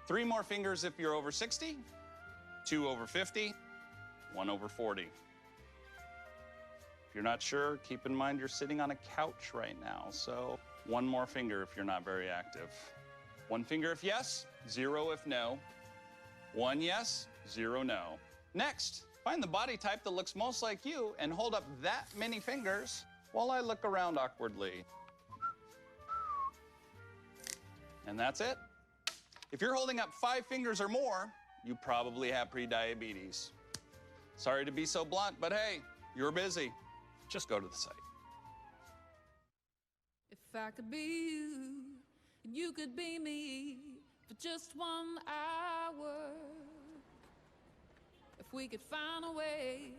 3 more fingers if you're over 60, 2 over 50, 1 over 40. If you're not sure, keep in mind you're sitting on a couch right now, so 1 more finger if you're not very active. 1 finger if yes, 0 if no. 1 yes, 0 no. Next, find the body type that looks most like you and hold up that many fingers while I look around awkwardly. And that's it. If you're holding up 5 fingers or more, you probably have prediabetes. Sorry to be so blunt, but hey, you're busy. Just go to the site. If I could be you, and you could be me for just 1 hour. If we could find a way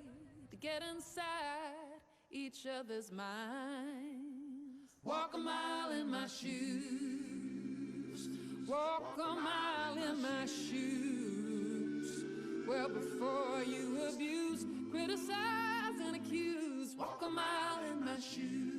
to get inside each other's minds. Walk a mile in my shoes. Walk a mile in my shoes. Well, before you abuse, criticize, and accuse. Walk a mile in my shoes.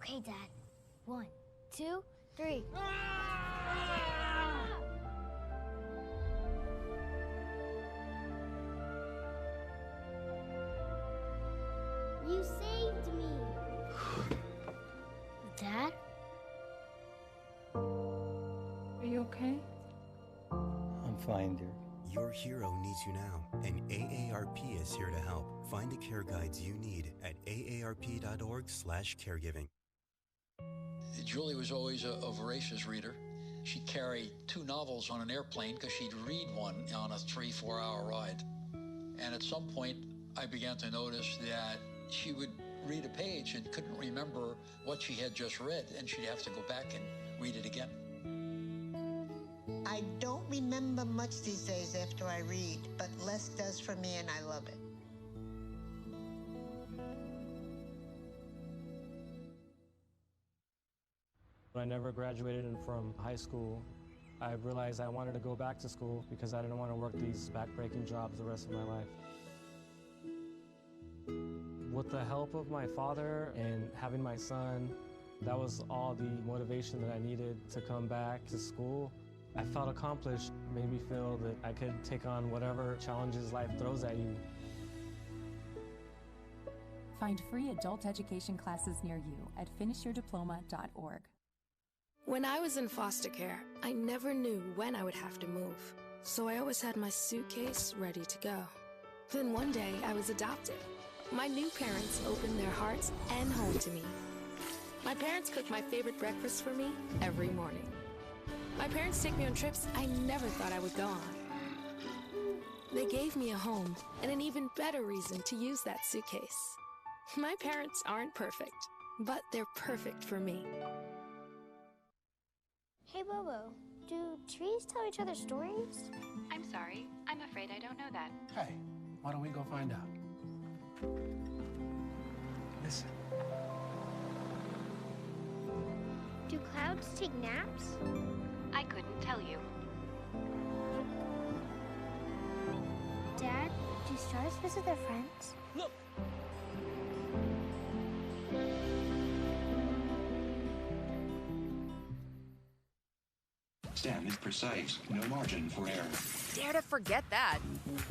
Okay, Dad. 1, 2, 3. You saved me. Dad? Are you okay? I'm fine, dear. Your hero needs you now, and AARP is here to help. Find the care guides you need at aarp.org/caregiving. Julie was always a voracious reader. She'd carry 2 novels on an airplane because she'd read one on a 3-4 hour ride. And at some point, I began to notice that she would read a page and couldn't remember what she had just read, and she'd have to go back and read it again. I don't remember much these days after I read, but less does for me, and I love it. When I never graduated from high school, I realized I wanted to go back to school because I didn't want to work these back-breaking jobs the rest of my life. With the help of my father and having my son, that was all the motivation that I needed to come back to school. I felt accomplished, made me feel that I could take on whatever challenges life throws at you. Find free adult education classes near you at finishyourdiploma.org. When I was in foster care, I never knew when I would have to move, so I always had my suitcase ready to go. Then one day, I was adopted. My new parents opened their hearts and home to me. My parents cook my favorite breakfast for me every morning. My parents take me on trips I never thought I would go on. They gave me a home and an even better reason to use that suitcase. My parents aren't perfect, but they're perfect for me. Hey, Bobo, do trees tell each other stories? I'm sorry. I'm afraid I don't know that. Hey, why don't we go find out? Listen. Do clouds take naps? I couldn't tell you. Dad, do stars visit their friends? Look! STEM is precise, no margin for error. Dare to forget that.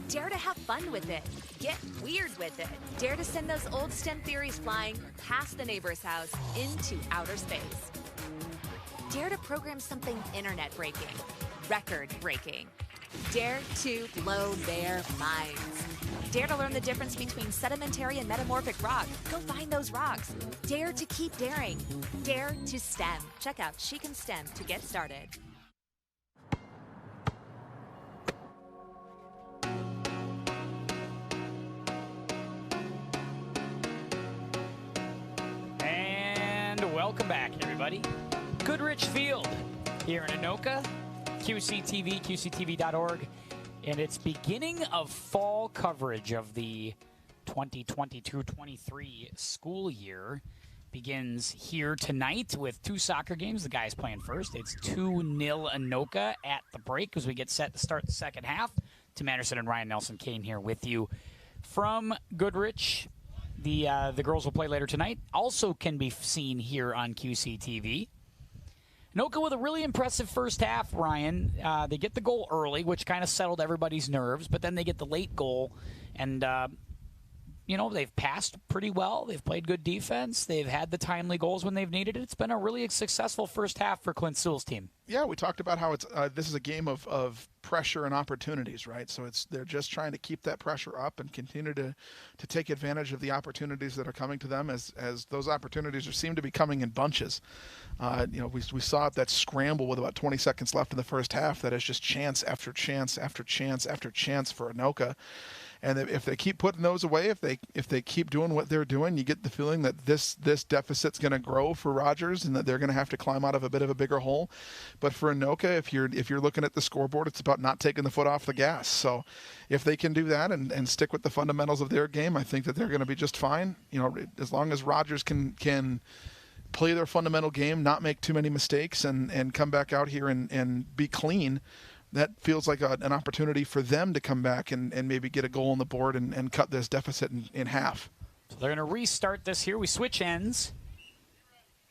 Dare to have fun with it. Get weird with it. Dare to send those old STEM theories flying past the neighbor's house into outer space. Dare to program something internet-breaking, record-breaking. Dare to blow their minds. Dare to learn the difference between sedimentary and metamorphic rock. Go find those rocks. Dare to keep daring. Dare to STEM. Check out She Can STEM to get started. And welcome back, everybody. Goodrich Field here in Anoka, QCTV, QCTV.org, and it's beginning of fall coverage of the 2022-23 school year. Begins here tonight with 2 soccer games. The guys playing first. It's 2-0 Anoka at the break as we get set to start the second half. Tim Anderson and Ryan Nelson Kane here with you from Goodrich. The girls will play later tonight. Also can be seen here on QCTV. Anoka with a really impressive first half, Ryan. They get the goal early, which kind of settled everybody's nerves, but then they get the late goal, and they've passed pretty well. They've played good defense. They've had the timely goals when they've needed it. It's been a really successful first half for Clint Sewell's team. Yeah, we talked about how this is a game of pressure and opportunities, right? So they're just trying to keep that pressure up and continue to take advantage of the opportunities that are coming to them as those opportunities seem to be coming in bunches. We saw that scramble with about 20 seconds left in the first half that is just chance after chance after chance after chance for Anoka. And if they keep putting those away, if they keep doing what they're doing, you get the feeling that this deficit's going to grow for Rogers and that they're going to have to climb out of a bit of a bigger hole. But for Anoka, if you're looking at the scoreboard, it's about not taking the foot off the gas. So if they can do that and stick with the fundamentals of their game, I think that they're going to be just fine. As long as Rogers can play their fundamental game, not make too many mistakes, and come back out here and be clean, that feels like an opportunity for them to come back and maybe get a goal on the board and cut this deficit in half. So they're going to restart this here. We switch ends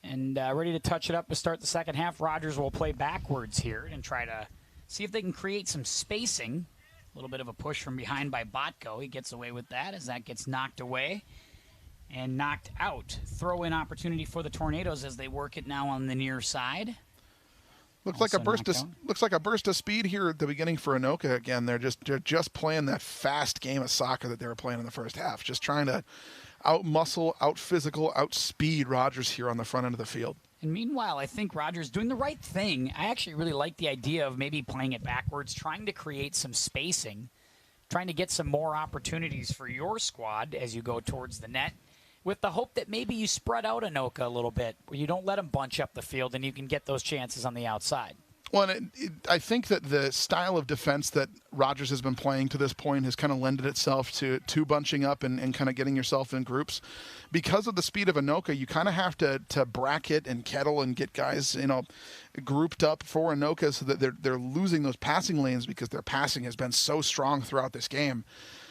and ready to touch it up to start the second half. Rogers will play backwards here and try to see if they can create some spacing. A little bit of a push from behind by Botko. He gets away with that as that gets knocked away and knocked out. Throw-in opportunity for the Tornadoes as they work it now on the near side. Looks like a burst of speed here at the beginning for Anoka again. They're just playing that fast game of soccer that they were playing in the first half, just trying to out-muscle, out-physical, out-speed Rogers here on the front end of the field. And meanwhile, I think Rogers doing the right thing. I actually really like the idea of maybe playing it backwards, trying to create some spacing, trying to get some more opportunities for your squad as you go towards the net, with the hope that maybe you spread out Anoka a little bit, where you don't let them bunch up the field and you can get those chances on the outside. Well, I think that the style of defense that Rogers has been playing to this point has kind of lended itself to bunching up and kind of getting yourself in groups. Because of the speed of Anoka, you kind of have to bracket and kettle and get guys, grouped up for Anoka so that they're losing those passing lanes because their passing has been so strong throughout this game.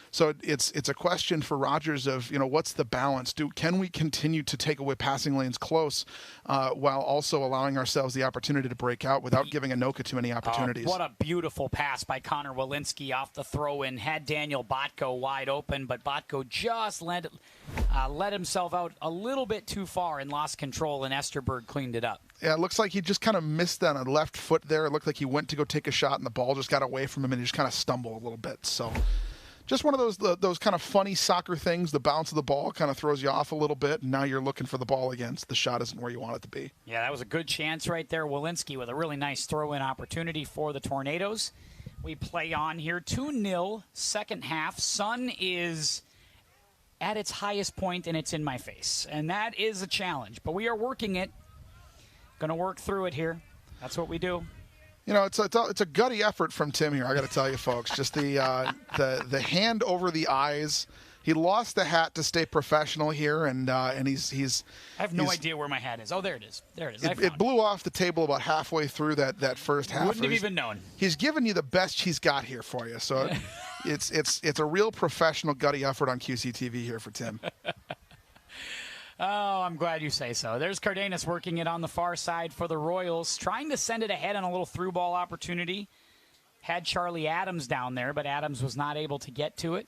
So it's a question for Rogers of, what's the balance? Can we continue to take away passing lanes close while also allowing ourselves the opportunity to break out without giving Anoka too many opportunities? What a beautiful pass by Connor Walensky off the throw-in. Had Daniel Botko wide open, but Botko just let himself out a little bit too far and lost control, and Esterberg cleaned it up. Yeah, it looks like he just kind of missed on a left foot there. It looked like he went to go take a shot, and the ball just got away from him, and he just kind of stumbled a little bit. So just one of those kind of funny soccer things. The bounce of the ball kind of throws you off a little bit, and now you're looking for the ball again. So the shot isn't where you want it to be. Yeah, that was a good chance right there. Walensky with a really nice throw-in opportunity for the Tornadoes. We play on here 2-0, second half. Sun is at its highest point, and it's in my face. And that is a challenge, but we are working it. Going to work through it here. That's what we do. It's a gutty effort from Tim here. I got to tell you, folks, just the hand over the eyes. He lost the hat to stay professional here, and he's. I have no idea where my hat is. Oh, there it is. There it is. It blew off the table about halfway through that first half. Wouldn't have even known. He's given you the best he's got here for you, so it's a real professional gutty effort on QCTV here for Tim. Oh, I'm glad you say so. There's Cardenas working it on the far side for the Royals, trying to send it ahead on a little through ball opportunity. Had Charlie Adams down there, but Adams was not able to get to it.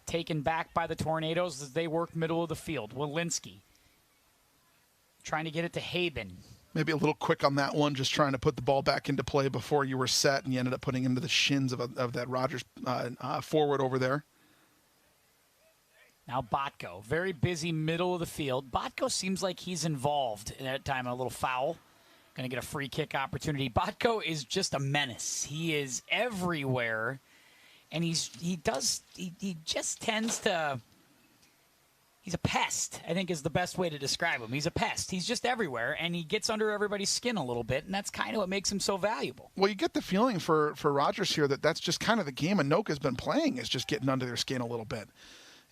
Taken back by the Tornadoes as they work middle of the field. Walensky trying to get it to Haben. Maybe a little quick on that one, just trying to put the ball back into play before you were set, and you ended up putting into the shins of that Rogers forward over there. Now Botko, very busy middle of the field. Botko seems like he's involved in that time. A little foul. Going to get a free kick opportunity. Botko is just a menace. He is everywhere, and he just tends to. He's a pest, I think is the best way to describe him. He's a pest. He's just everywhere, and he gets under everybody's skin a little bit, and that's kind of what makes him so valuable. Well, you get the feeling for Rogers here that's just kind of the game Anoka's been playing, is just getting under their skin a little bit.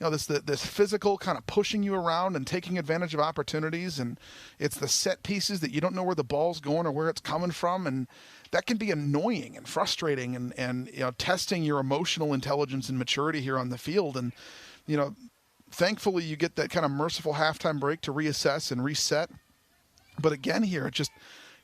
This physical kind of pushing you around and taking advantage of opportunities, and it's the set pieces that you don't know where the ball's going or where it's coming from, and that can be annoying and frustrating and testing your emotional intelligence and maturity here on the field. And thankfully, you get that kind of merciful halftime break to reassess and reset. But again here,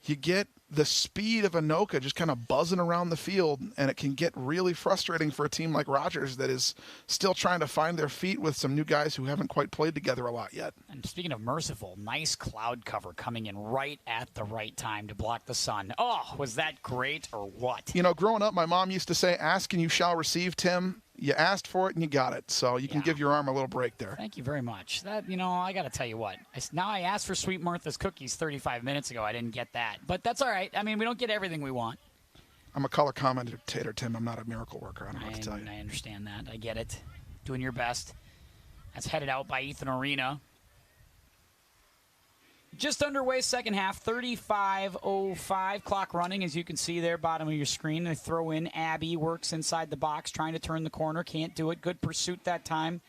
you get the speed of Anoka just kind of buzzing around the field, and it can get really frustrating for a team like Rogers that is still trying to find their feet with some new guys who haven't quite played together a lot yet. And speaking of merciful, nice cloud cover coming in right at the right time to block the sun. Oh, was that great or what? You know, growing up, my mom used to say, ask and you shall receive, Tim. You asked for it and you got it. So you can give your arm a little break there. Thank you very much. That, I got to tell you what. Now I asked for Sweet Martha's cookies 35 minutes ago. I didn't get that. But that's all right. I mean, we don't get everything we want. I'm a color commentator, Tim. I'm not a miracle worker. I don't know what to tell you. I understand that. I get it. Doing your best. That's headed out by Ethan Arena. Just underway, second half, 35:05. Clock running, as you can see there, bottom of your screen. They throw in Abby, works inside the box, trying to turn the corner. Can't do it. Good pursuit that time.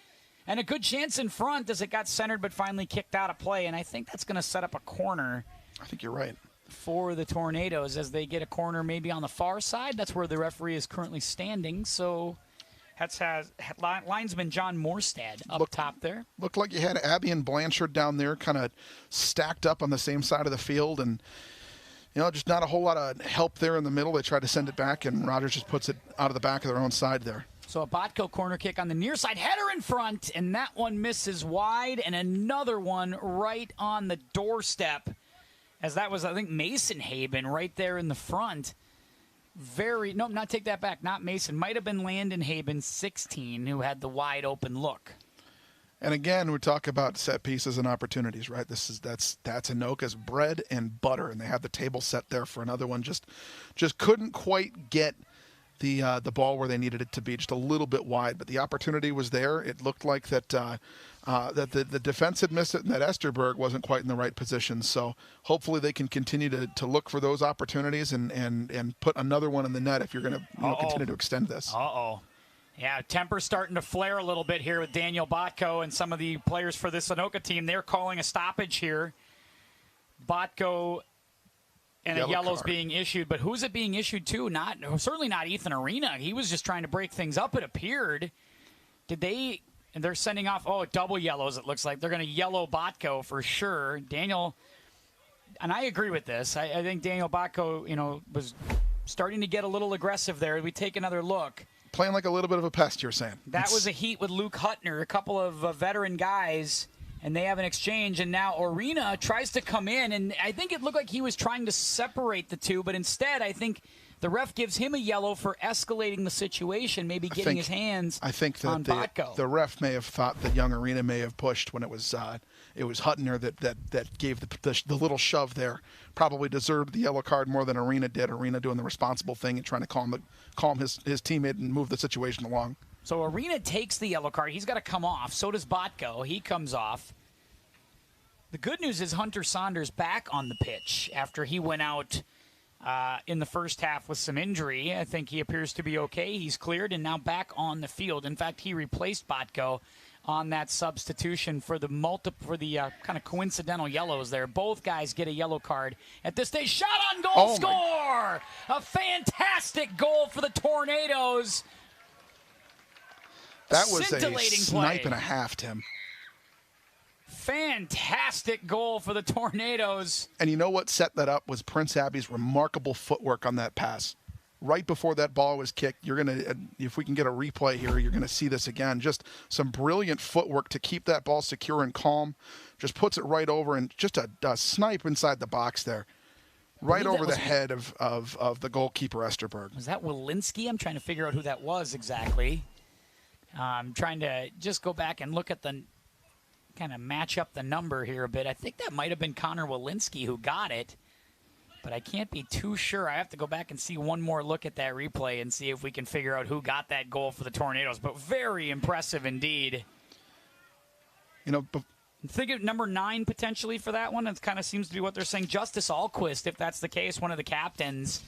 And a good chance in front as it got centered but finally kicked out of play. And I think that's going to set up a corner. I think you're right. For the Tornadoes as they get a corner maybe on the far side. That's where the referee is currently standing. So that's linesman John Morstad up top there. Looked like you had Abby and Blanchard down there kind of stacked up on the same side of the field. And, just not a whole lot of help there in the middle. They tried to send it back, and Rogers just puts it out of the back of their own side there. So a Botko corner kick on the near side. Header in front, and that one misses wide. And another one right on the doorstep. As that was, I think, Mason Haben right there in the front. Take that back. Not Mason. Might have been Landon Haben, 16, who had the wide open look. And again, we talk about set pieces and opportunities, right? That's Anoka's bread and butter, and they have the table set there for another one. Just couldn't quite get the ball where they needed it to be, just a little bit wide. But the opportunity was there. It looked like that the defense had missed it, and that Esterberg wasn't quite in the right position. So hopefully they can continue to look for those opportunities and put another one in the net if you're going to continue to extend this. Yeah, temper's starting to flare a little bit here with Daniel Botko and some of the players for this Anoka team. They're calling a stoppage here. Botko and a yellow's being issued, but who's it being issued to? Certainly not Ethan Arena. He was just trying to break things up, it appeared. And they're sending off, double yellows, it looks like. They're going to yellow Botko for sure. Daniel, and I agree with this. I think Daniel Botko, was starting to get a little aggressive there. We take another look. Playing like a little bit of a pest, you're saying. That was a heat with Luke Huttner, a couple of veteran guys, and they have an exchange. And now Arena tries to come in, and I think it looked like he was trying to separate the two, but instead I think the ref gives him a yellow for escalating the situation, maybe getting his hands on Botko. The ref may have thought that young Arena may have pushed when it was Huttner that gave the little shove there. Probably deserved the yellow card more than Arena did. Arena doing the responsible thing and trying to calm his teammate and move the situation along. So Arena takes the yellow card. He's got to come off. So does Botko. He comes off. The good news is Hunter Saunders back on the pitch after he went out in the first half with some injury. I think he appears to be okay. He's cleared and now back on the field. In fact, he replaced Botko on that substitution for the kind of coincidental yellows there. Both guys get a yellow card at this stage. Shot on goal, score! A fantastic goal for the Tornadoes. That was a snipe and a half, Tim. Fantastic goal for the Tornadoes. And you know what set that up was Prince Abby's remarkable footwork on that pass. Right before that ball was kicked, you're going to, if we can get a replay here, you're going to see this again. Just some brilliant footwork to keep that ball secure and calm. Just puts it right over and just a snipe inside the box there. Right over the head of the goalkeeper, Esterberg. Was that Walensky? I'm trying to figure out who that was exactly. I'm trying to just go back and look at kind of match up the number here a bit. I think that might have been Connor Walensky who got it. But I can't be too sure. I have to go back and see one more look at that replay and see if we can figure out who got that goal for the Tornadoes. But very impressive indeed. Think of number 9 potentially for that one. It kind of seems to be what they're saying. Justice Alquist, if that's the case, one of the captains.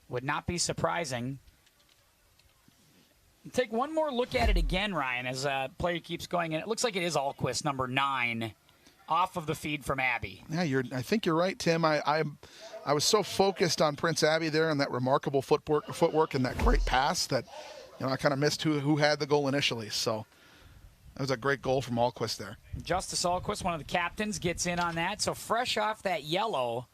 Would not be surprising. Take one more look at it again, Ryan, as player keeps going. And it looks like it is Alquist, number 9. Off of the feed from Abby. Yeah, I think you're right, Tim. I was so focused on Prince Abby there and that remarkable footwork and that great pass that I kind of missed who had the goal initially. So That was a great goal from Alquist there. Justice Alquist, one of the captains, gets in on that. So fresh off that yellow,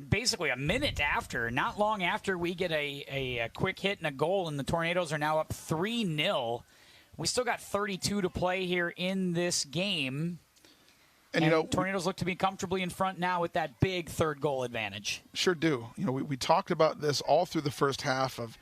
basically a minute after, not long after we get a quick hit and a goal, and the Tornadoes are now up 3-0. We still got 32 to play here in this game. And Tornadoes look to be comfortably in front now with that big third goal advantage. Sure do. We talked about this all through the first half of,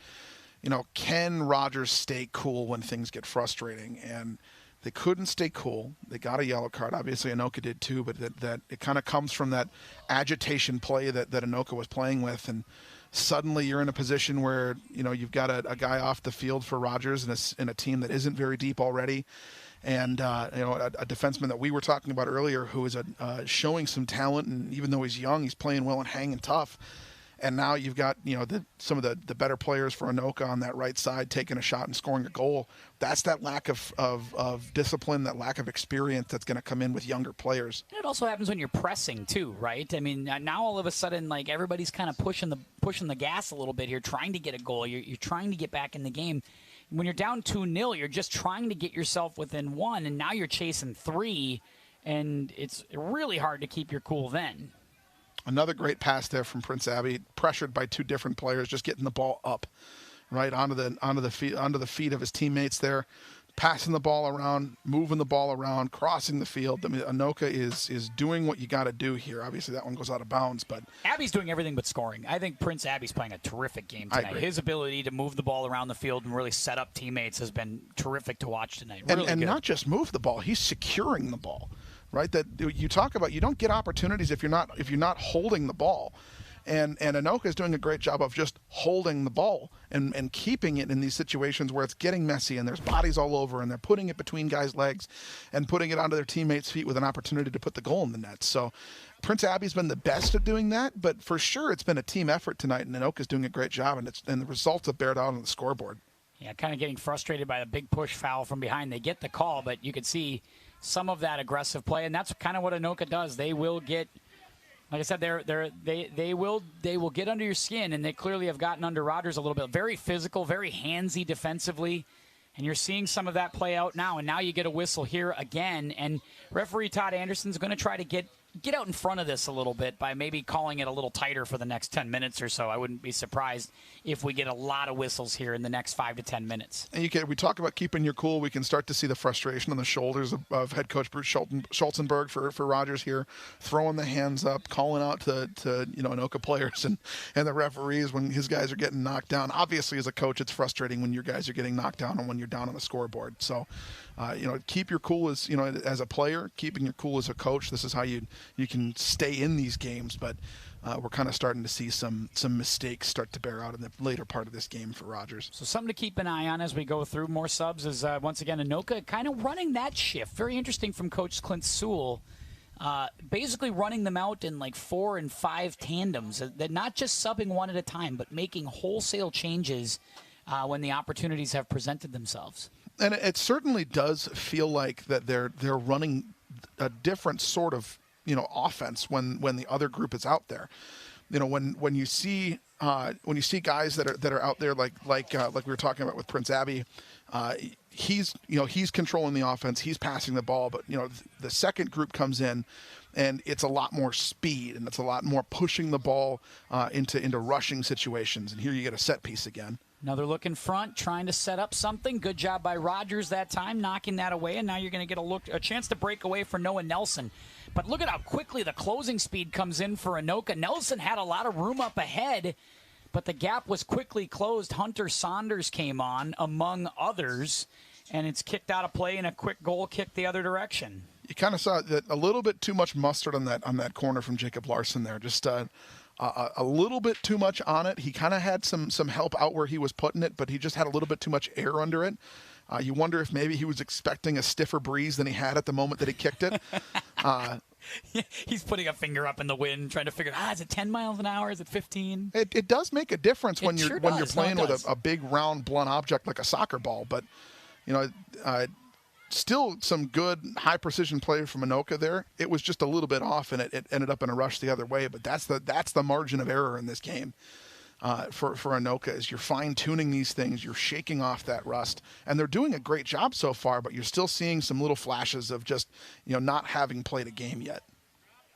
can Rogers stay cool when things get frustrating? And they couldn't stay cool. They got a yellow card. Obviously, Anoka did too, but that it kind of comes from that agitation play that Anoka was playing with. And suddenly you're in a position where, you've got a guy off the field for Rogers in a team that isn't very deep already. And, a defenseman that we were talking about earlier who is showing some talent. And even though he's young, he's playing well and hanging tough. And now you've got, some of the better players for Anoka on that right side taking a shot and scoring a goal. That's that lack of discipline, that lack of experience that's going to come in with younger players. And it also happens when you're pressing too, right? I mean, now all of a sudden, like, everybody's kind of pushing the gas a little bit here, trying to get a goal. You're trying to get back in the game. When you're down 2-0, you're just trying to get yourself within 1, and now you're chasing 3, and it's really hard to keep your cool then. Another great pass there from Prince Abbey, pressured by 2 different players, just getting the ball up, right onto the feet of his teammates there, passing the ball around, moving the ball around, crossing the field. I mean, Anoka is doing what you got to do here. Obviously, that one goes out of bounds, but Abbey's doing everything but scoring. I think Prince Abbey's playing a terrific game tonight. His ability to move the ball around the field and really set up teammates has been terrific to watch tonight. Really and good. Not just move the ball; he's securing the ball. Right, that you talk about, you don't get opportunities if you're not holding the ball, and Anoka is doing a great job of just holding the ball and keeping it in these situations where it's getting messy and there's bodies all over and they're putting it between guys' legs and putting it onto their teammates' feet with an opportunity to put the goal in the net. So Prince Abbey's been the best at doing that, but for sure it's been a team effort tonight, and Anoka's doing a great job, and the results have bared out on the scoreboard. Yeah, kind of getting frustrated by the big push foul from behind. They get the call, but you could see some of that aggressive play, and that's kind of what Anoka does. They will get, like I said, they will get under your skin, and they clearly have gotten under Rogers a little bit. Very physical, very handsy defensively, and you're seeing some of that play out now. And now you get a whistle here again, and referee Todd Anderson's going to try to get out in front of this a little bit by maybe calling it a little tighter for the next 10 minutes or so. I wouldn't be surprised if we get a lot of whistles here in the next 5 to 10 minutes. And we talk about keeping your cool. We can start to see the frustration on the shoulders of head coach Bruce Schultzenberg for Rogers here, throwing the hands up, calling out to Anoka players and the referees when his guys are getting knocked down. Obviously, as a coach, it's frustrating when your guys are getting knocked down and when you're down on the scoreboard. So, keep your cool as a player, keeping your cool as a coach. This is how you can stay in these games, but we're kind of starting to see some mistakes start to bear out in the later part of this game for Rogers. So something to keep an eye on as we go through. More subs is, once again, Anoka kind of running that shift. Very interesting from Coach Clint Sewell. Basically running them out in like 4 and 5 tandems. They're not just subbing one at a time, but making wholesale changes when the opportunities have presented themselves. And it certainly does feel like that they're running a different sort of offense when the other group is out there. When you see guys that are out there like we were talking about with Prince Abbey, he's controlling the offense, he's passing the ball, but the second group comes in and it's a lot more speed and it's a lot more pushing the ball into rushing situations. And here you get a set piece again. Another look in front, trying to set up something. Good job by Rogers that time, knocking that away. And now you're going to get a chance to break away for Noah Nelson. But look at how quickly the closing speed comes in for Anoka. Nelson had a lot of room up ahead, but the gap was quickly closed. Hunter Saunders came on, among others, and it's kicked out of play and a quick goal kick the other direction. You kind of saw that a little bit too much mustard on that corner from Jacob Larson there. Just a little bit too much on it. He kind of had some help out where he was putting it, but he just had a little bit too much air under it. You wonder if maybe he was expecting a stiffer breeze than he had at the moment that he kicked it. He's putting a finger up in the wind, trying to figure out, is it 10 miles an hour? Is it 15? It does make a difference when you're playing with a big round blunt object like a soccer ball. But still some good high precision play from Anoka there. It was just a little bit off, and it ended up in a rush the other way. But that's the margin of error in this game. for Anoka is you're fine-tuning these things, you're shaking off that rust, and they're doing a great job so far, but you're still seeing some little flashes of just, not having played a game yet.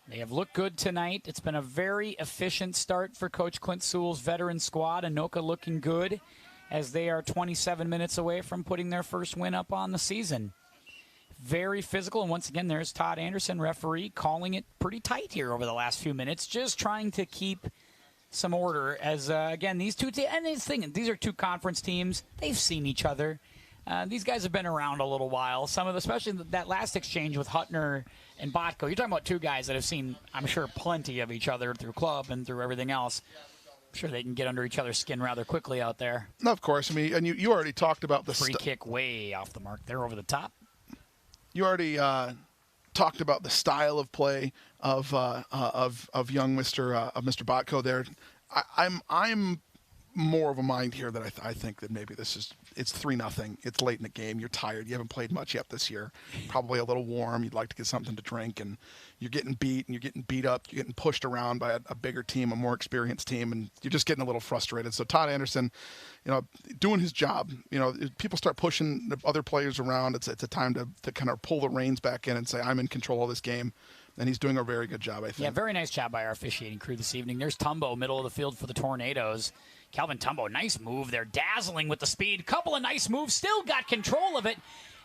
They have looked good tonight. It's been a very efficient start for Coach Clint Sewell's veteran squad. Anoka looking good as they are 27 minutes away from putting their first win up on the season. Very physical, and once again, there's Todd Anderson, referee, calling it pretty tight here over the last few minutes, just trying to keep some order as, again, these two teams, and these are two conference teams. They've seen each other. These guys have been around a little while. Especially that last exchange with Huttner and Botko. You're talking about two guys that have seen, I'm sure, plenty of each other through club and through everything else. I'm sure they can get under each other's skin rather quickly out there. No, of course. I mean, and you already talked about the free kick way off the mark there over the top. You already talked about the style of play of young Mr. Botko there. I'm more of a mind here that I think that maybe it's 3-0. It's late in the game. You're tired. You haven't played much yet this year. Probably a little warm. You'd like to get something to drink, and you're getting beat and you're getting beat up. You're getting pushed around by a bigger team, a more experienced team, and you're just getting a little frustrated. So Todd Anderson, doing his job. People start pushing the other players around. It's a time to kind of pull the reins back in and say, I'm in control of this game. And he's doing a very good job, I think. Yeah, very nice job by our officiating crew this evening. There's Tumbo, middle of the field for the Tornadoes. Calvin Tumbo, nice move there, dazzling with the speed. Couple of nice moves, still got control of it.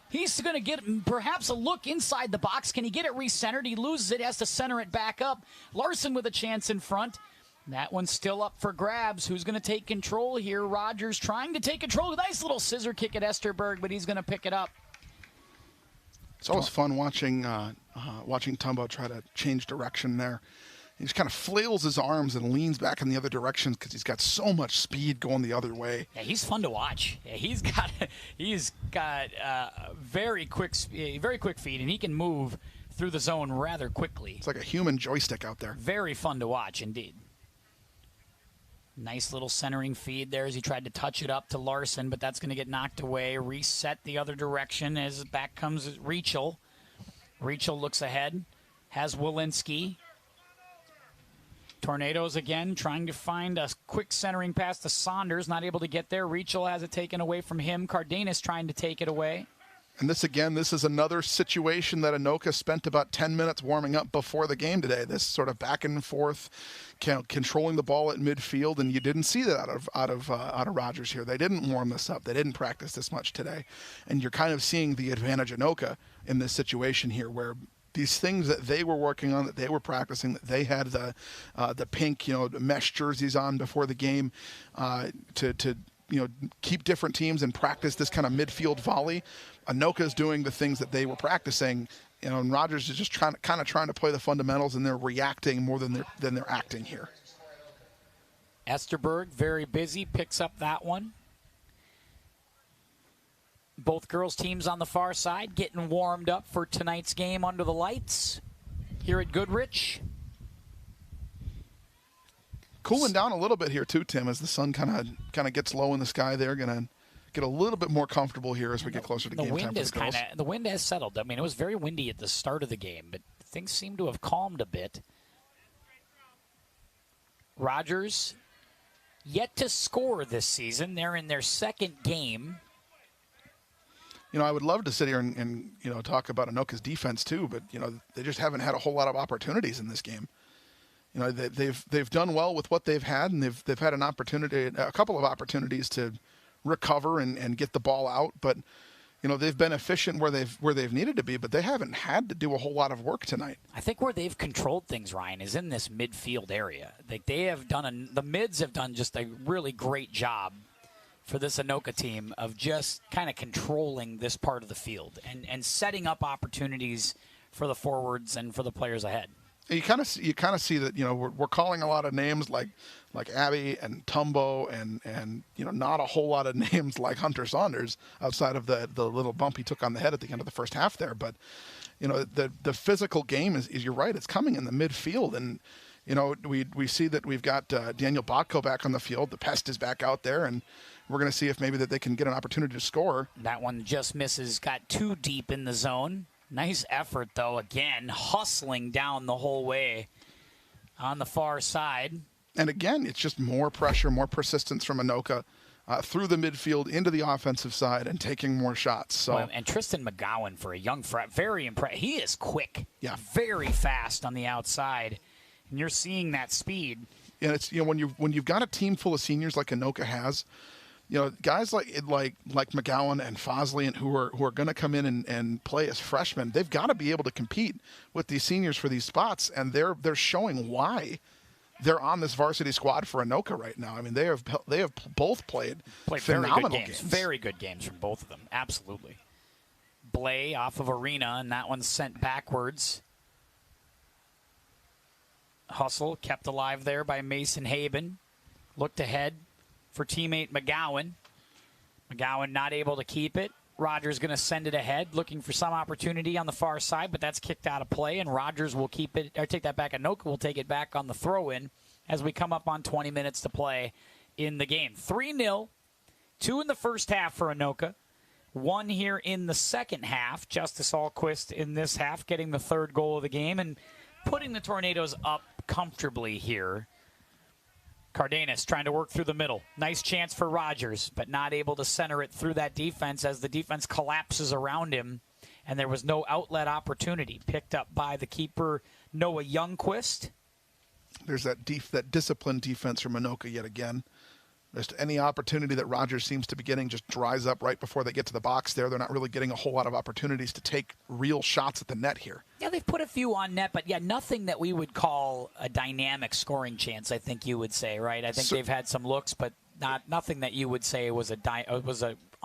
He's going to get perhaps a look inside the box. Can he get it recentered? He loses it, has to center it back up. Larson with a chance in front. That one's still up for grabs. Who's going to take control here? Rogers trying to take control. Nice little scissor kick at Esterberg, but he's going to pick it up. It's always fun watching Tumbo try to change direction there. He just kind of flails his arms and leans back in the other direction because he's got so much speed going the other way. Yeah, he's fun to watch. Yeah, he's got very quick feet, and he can move through the zone rather quickly. It's like a human joystick out there. Very fun to watch indeed. Nice little centering feed there as he tried to touch it up to Larson, but that's going to get knocked away. Reset the other direction as back comes Reichel. Reichel looks ahead, has Walensky. Tornadoes again trying to find a quick centering pass to Saunders, not able to get there. Reichel has it taken away from him. Cardenas trying to take it away. And this is another situation that Anoka spent about 10 minutes warming up before the game today. This sort of back and forth, controlling the ball at midfield, and you didn't see that out of Rogers here. They didn't warm this up. They didn't practice this much today, and you're kind of seeing the advantage of Anoka in this situation here, where these things that they were working on, that they were practicing, that they had the pink mesh jerseys on before the game to keep different teams and practice this kind of midfield volley. Anoka's doing the things that they were practicing, and Rogers is just trying to play the fundamentals, and they're reacting more than they're acting here. Esterberg, very busy, picks up that one. Both girls' teams on the far side getting warmed up for tonight's game under the lights here at Goodrich. Cooling down a little bit here too, Tim, as the sun kind of gets low in the sky. They're gonna get a little bit more comfortable here as we get closer to game time for the girls. The wind has settled. I mean, it was very windy at the start of the game, but things seem to have calmed a bit. Rogers yet to score this season. They're in their second game. I would love to sit here and talk about Anoka's defense too, but they just haven't had a whole lot of opportunities in this game. They've done well with what they've had, and they've had a couple of opportunities to recover and get the ball out, but they've been efficient where they've needed to be, but they haven't had to do a whole lot of work tonight. I think where they've controlled things, Ryan, is in this midfield area. The mids have done just a really great job for this Anoka team of just kind of controlling this part of the field and setting up opportunities for the forwards and for the players ahead. You kind of see that we're calling a lot of names like Abby and Tumbo and not a whole lot of names like Hunter Saunders outside of the little bump he took on the head at the end of the first half there. But the physical game is you're right, it's coming in the midfield, and we see that we've got Daniel Botko back on the field. The Pest is back out there, and we're going to see if maybe that they can get an opportunity to score. That one just misses, got too deep in the zone. Nice effort, though, again, hustling down the whole way on the far side. And again, it's just more pressure, more persistence from Anoka through the midfield into the offensive side and taking more shots. So and Tristan McGowan, for a young very impressive. He is quick, yeah, very fast on the outside, and you're seeing that speed. And it's when you've got a team full of seniors like Anoka has, guys like McGowan and Fosley and who are going to come in and play as freshmen, they've got to be able to compete with these seniors for these spots, and they're showing why they're on this varsity squad for Anoka right now. I mean, they have both played phenomenal very good games. Very good games from both of them. Absolutely. Blay off of Arena, and that one's sent backwards. Hustle kept alive there by Mason Haben. Looked ahead for teammate McGowan. McGowan not able to keep it. Rogers going to send it ahead, looking for some opportunity on the far side, but that's kicked out of play, and Rogers will keep it, or take that back. Anoka will take it back on the throw-in as we come up on 20 minutes to play in the game. 3-0, 2 in the first half for Anoka, 1 here in the second half. Justice Alquist in this half getting the third goal of the game and putting the Tornadoes up comfortably here. Cardenas trying to work through the middle. Nice chance for Rogers, but not able to center it through that defense as the defense collapses around him, and there was no outlet opportunity. Picked up by the keeper, Noah Youngquist. There's that disciplined defense from Anoka yet again. Just any opportunity that Rogers seems to be getting just dries up right before they get to the box there. They're not really getting a whole lot of opportunities to take real shots at the net here. Yeah, they've put a few on net, but nothing that we would call a dynamic scoring chance, I think you would say, right? I think they've had some looks, but nothing that you would say was a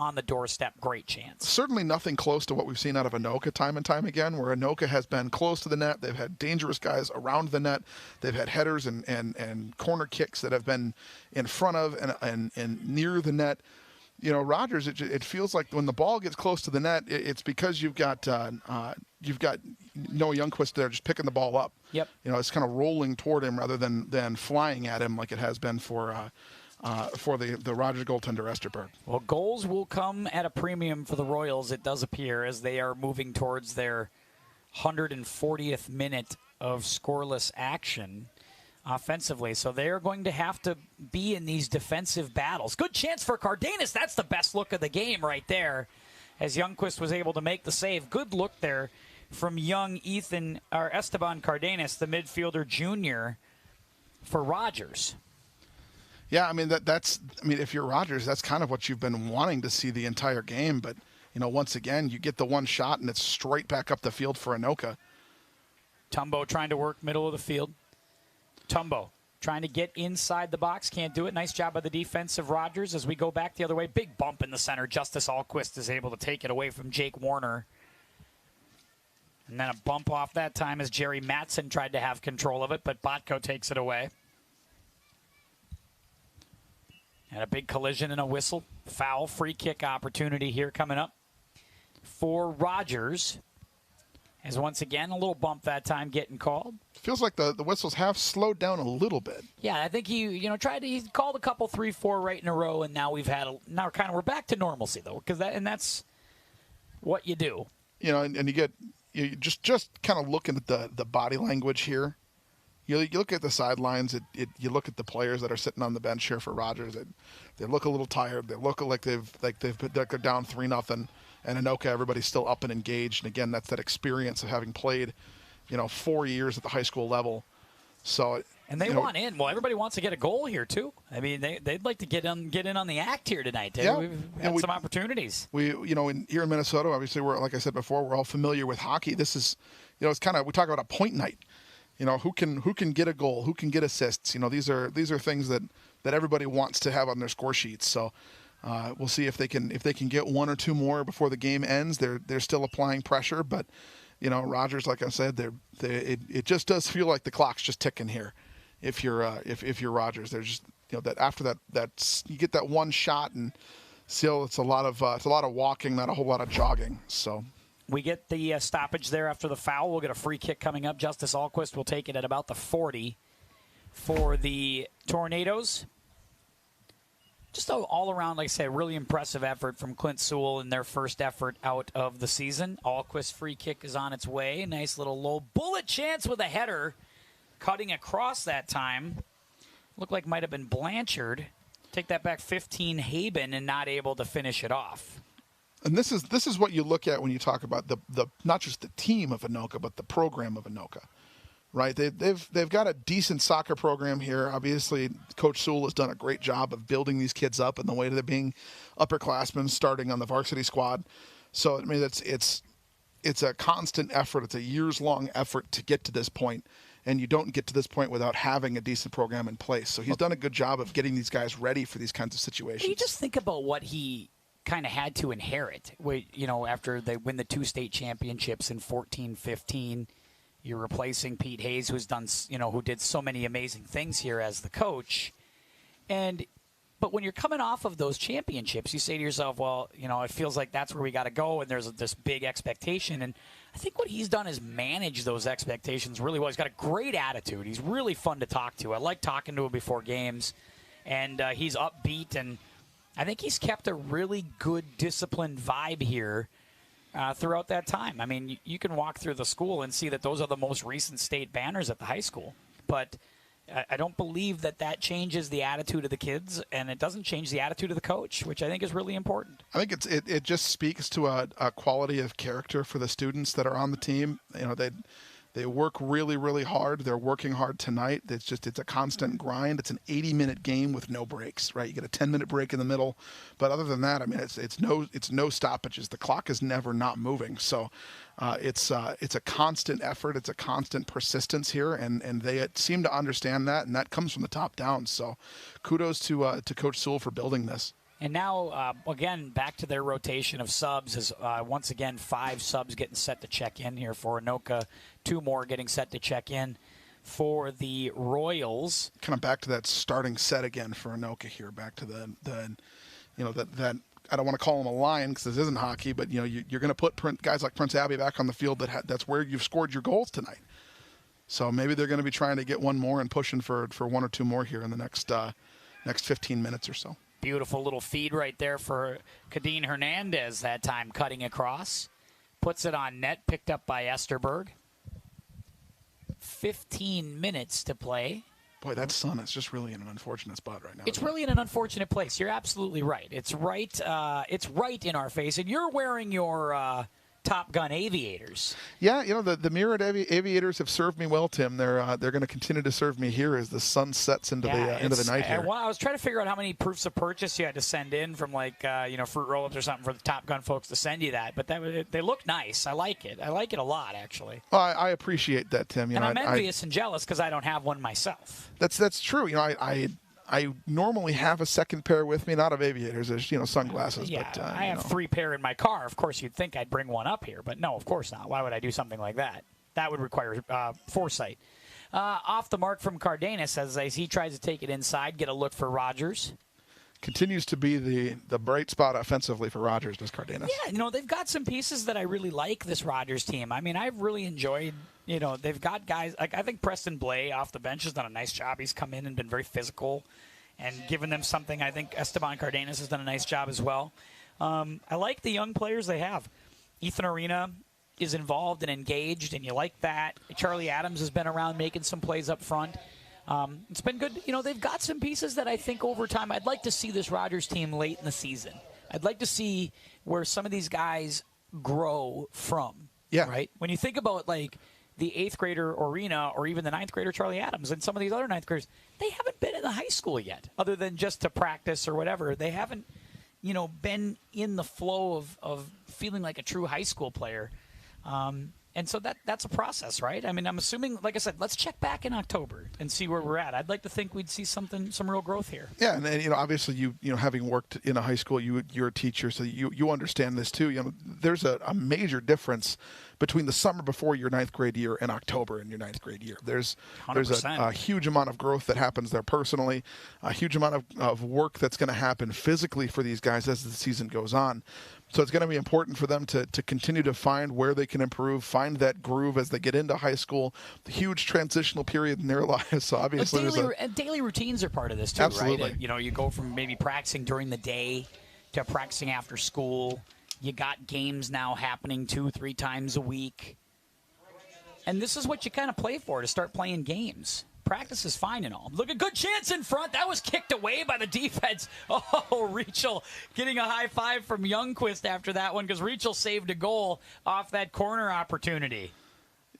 on the doorstep great chance. Certainly nothing close to what we've seen out of Anoka time and time again, where Anoka has been close to the net. They've had dangerous guys around the net. They've had headers and corner kicks that have been in front of and near the net. Rogers, it feels like when the ball gets close to the net, it's because you've got Noah Youngquist there just picking the ball up. Yep. It's kind of rolling toward him rather than flying at him like it has been for the Rogers goaltender Esterberg. Well, goals will come at a premium for the Royals, it does appear, as they are moving towards their 140th minute of scoreless action offensively. So they are going to have to be in these defensive battles. Good chance for Cardenas. That's the best look of the game right there, as Youngquist was able to make the save. Good look there from young Esteban Cardenas, the midfielder junior for Rogers. Yeah, I mean that's if you're Rogers, that's kind of what you've been wanting to see the entire game. But once again, you get the one shot and it's straight back up the field for Anoka. Tumbo trying to work middle of the field. Tumbo trying to get inside the box, can't do it. Nice job by the defensive Rogers as we go back the other way. Big bump in the center. Justice Alquist is able to take it away from Jake Warner. And then a bump off that time as Jerry Matson tried to have control of it, but Botko takes it away. And a big collision and a whistle. Foul, free kick opportunity here coming up for Rogers. As once again, a little bump that time getting called. Feels like the whistles have slowed down a little bit. Yeah, I think he called a couple 3-4 right in a row, and now we're back to normalcy though, that's what you do. And you just kind of looking at the body language here. You look at the sidelines. You look at the players that are sitting on the bench here for Rogers. They look a little they're down 3-0, and Anoka, everybody's still up and engaged. And again, that's that experience of having played, 4 years at the high school level. So and they want in. Well, everybody wants to get a goal here too. I mean, they'd like to get in on the act here tonight. We've had some opportunities. Here in Minnesota, obviously, like I said before, we're all familiar with hockey. This is, it's kind of, we talk about a point night. Who can get a goal, who can get assists. These are things that everybody wants to have on their score sheets. So we'll see if they can get one or two more before the game ends. They're still applying pressure, but Rogers, like I said, it just does feel like the clock's just ticking here. If you're Rogers, there's just that after that you get that one shot, and still it's a lot of walking, not a whole lot of jogging. So. We get the stoppage there after the foul. We'll get a free kick coming up. Justice Alquist will take it at about the 40 for the Tornadoes. Just all around, like I said, really impressive effort from Clint Sewell in their first effort out of the season. Alquist free kick is on its way. Nice little low bullet chance with a header cutting across that time. looked like might have been Blanchard. Take that back, 15 Haben, and not able to finish it off. And this is what you look at when you talk about the not just the team of Anoka, but the program of Anoka, right? They've got a decent soccer program here. Obviously, Coach Sewell has done a great job of building these kids up in the way to being upperclassmen, starting on the varsity squad. So I mean, it's a constant effort. It's a years-long effort to get to this point, and you don't get to this point without having a decent program in place. So he's done a good job of getting these guys ready for these kinds of situations. You just think about what he kind of had to inherit, after they win the 2 state championships in 14-15. You're replacing Pete Hayes, who did so many amazing things here as the coach. But when you're coming off of those championships, you say to yourself, well, it feels like that's where we got to go, and there's this big expectation. And I think what he's done is manage those expectations really well. He's got a great attitude. He's really fun to talk to. I like talking to him before games, and he's upbeat, and I think he's kept a really good, disciplined vibe here throughout that time. I mean, you can walk through the school and see that those are the most recent state banners at the high school. But I don't believe that changes the attitude of the kids, and it doesn't change the attitude of the coach, which I think is really important. I think it just speaks to a quality of character for the students that are on the team. They work really, really hard. They're working hard tonight. It's a constant grind. It's an 80-minute game with no breaks, right? You get a 10-minute break in the middle, but other than that, I mean, it's no stoppages. The clock is never not moving. So it's a constant effort. It's a constant persistence here, and they seem to understand that, and that comes from the top down. So kudos to Coach Sewell for building this. And now, again, back to their rotation of subs is once again 5 subs getting set to check in here for Anoka. 2 more getting set to check in for the Royals. Kind of back to that starting set again for Anoka here. Back to that I don't want to call him a line because this isn't hockey, but you're going to put guys like Prince Abbey back on the field. That's where you've scored your goals tonight. So maybe they're going to be trying to get one more and pushing for 1 or 2 more here in the next 15 minutes or so. Beautiful little feed right there for Kadeen Hernandez that time, cutting across. Puts it on net, picked up by Esterberg. 15 minutes to play. Boy, that sun is just really in an unfortunate spot right now. It's really in an unfortunate place. You're absolutely right. It's right in our face. And you're wearing your Top Gun aviators. Yeah, the mirrored aviators have served me well, Tim. They're going to continue to serve me here as the sun sets into the night here. I was trying to figure out how many proofs of purchase you had to send in from Fruit Roll-Ups or something for the Top Gun folks to send you that. But they look nice. I like it. I like it a lot, actually. Well, I appreciate that, Tim. I'm envious and jealous because I don't have one myself. That's true. I normally have a second pair with me, not of aviators, there's sunglasses. Yeah, but, I have 3 pair in my car. Of course, you'd think I'd bring one up here, but no, of course not. Why would I do something like that? That would require foresight. Off the mark from Cardenas as he tries to take it inside, get a look for Rogers. Continues to be the bright spot offensively for Rogers, does Cardenas. Yeah, they've got some pieces that I really like, this Rogers team. I mean, I've really enjoyed, they've got guys, like I think Preston Blay off the bench has done a nice job. He's come in and been very physical and given them something. I think Esteban Cardenas has done a nice job as well. I like the young players they have. Ethan Arena is involved and engaged, and you like that. Charlie Adams has been around making some plays up front. It's been good. They've got some pieces that I think over time, I'd like to see this Rogers team late in the season. I'd like to see where some of these guys grow from. Yeah. Right? When you think about, the 8th grader Arena or even the 9th grader Charlie Adams and some of these other 9th graders, they haven't been in the high school yet, other than just to practice or whatever. They haven't, been in the flow of feeling like a true high school player. And so that's a process, right? I mean, I'm assuming, like I said, let's check back in October and see where we're at. I'd like to think we'd see some real growth here. Yeah, and obviously you having worked in a high school, you're a teacher, so you understand this too. There's a major difference between the summer before your 9th grade year and October in your 9th grade year. There's a huge amount of growth that happens there personally, a huge amount of work that's going to happen physically for these guys as the season goes on. So it's going to be important for them to continue to find where they can improve, find that groove as they get into high school. The huge transitional period in their lives. So obviously, daily routines are part of this too, absolutely. Right? You go from maybe practicing during the day to practicing after school. You got games now happening 2-3 times a week, and this is what you kind of play for, to start playing games. practice is fine and all. Look, a good chance in front. That was kicked away by the defense. Oh, Rachel getting a high five from Youngquist after that one because Rachel saved a goal off that corner opportunity.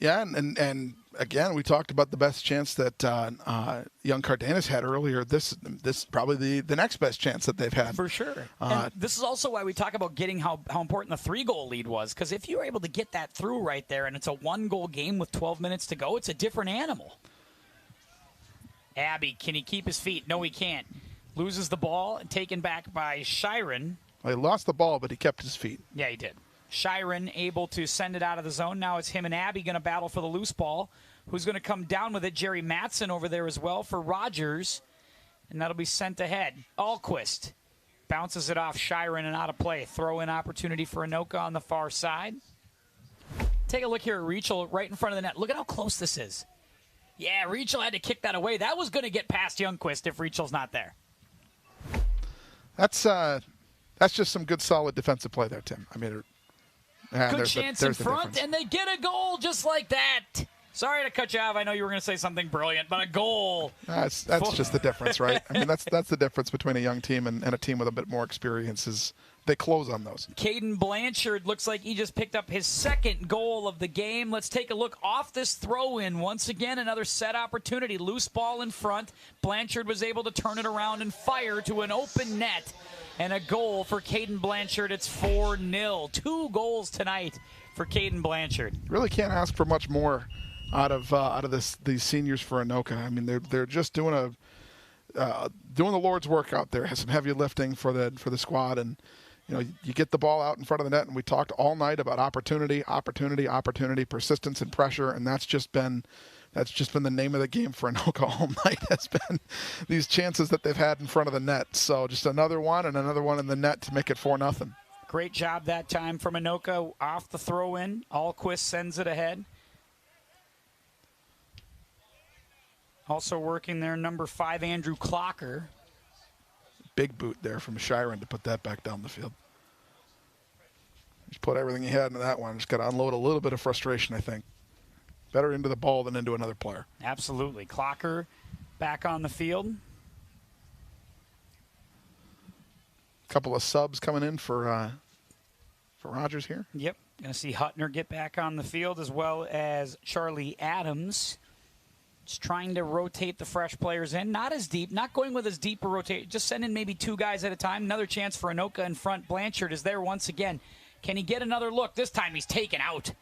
Yeah, and again, we talked about the best chance that young Cardenas had earlier. This is probably the next best chance that they've had. For sure. And this is also why we talk about getting how important the 3-goal lead was, because if you're able to get that through right there and it's a 1-goal game with 12 minutes to go, it's a different animal. Abby, can he keep his feet? No, he can't. Loses the ball, taken back by Shiren. Well, he lost the ball, but he kept his feet. Yeah, he did. Shiren able to send it out of the zone. Now it's him and Abby going to battle for the loose ball. Who's going to come down with it? Jerry Mattson over there as well for Rogers. And that'll be sent ahead. Alquist bounces it off Shiren and out of play. Throw-in opportunity for Anoka on the far side. Take a look here at Rachel right in front of the net. Look at how close this is. Yeah, Rachel had to kick that away. That was going to get past Youngquist if Rachel's not there. That's just some good, solid defensive play there, Tim. I mean, good chance in front, and they get a goal just like that. Sorry to cut you off. I know you were going to say something brilliant, but a goal. That's just the difference, right? I mean, that's the difference between a young team and a team with a bit more experience is they close on those. Caden Blanchard looks like he just picked up his second goal of the game. Let's take a look off this throw-in. Once again, another set opportunity. Loose ball in front. Blanchard was able to turn it around and fire to an open net. And a goal for Caden Blanchard. It's 4-0. 2 goals tonight for Caden Blanchard. Really can't ask for much more out of these seniors for Anoka. I mean, they're just doing the Lord's work out there. Has some heavy lifting for the squad, and you get the ball out in front of the net. And we talked all night about opportunity, persistence, and pressure, and that's just been the name of the game for Anoka all night, has been these chances that they've had in front of the net. So just another one and another one in the net to make it 4-0. Great job that time from Anoka off the throw-in. Alquist sends it ahead. Also working there, number 5, Andrew Clocker. Big boot there from Shiren to put that back down the field. Just put everything he had into that one. Just got to unload a little bit of frustration, I think. Better into the ball than into another player. Absolutely. Clocker back on the field. Couple of subs coming in for Rogers here. Yep. Going to see Huttner get back on the field as well as Charlie Adams. Just trying to rotate the fresh players in. Not as deep. Not going with as deep a rotation. Just sending maybe 2 guys at a time. Another chance for Anoka in front. Blanchard is there once again. Can he get another look? This time he's taken out.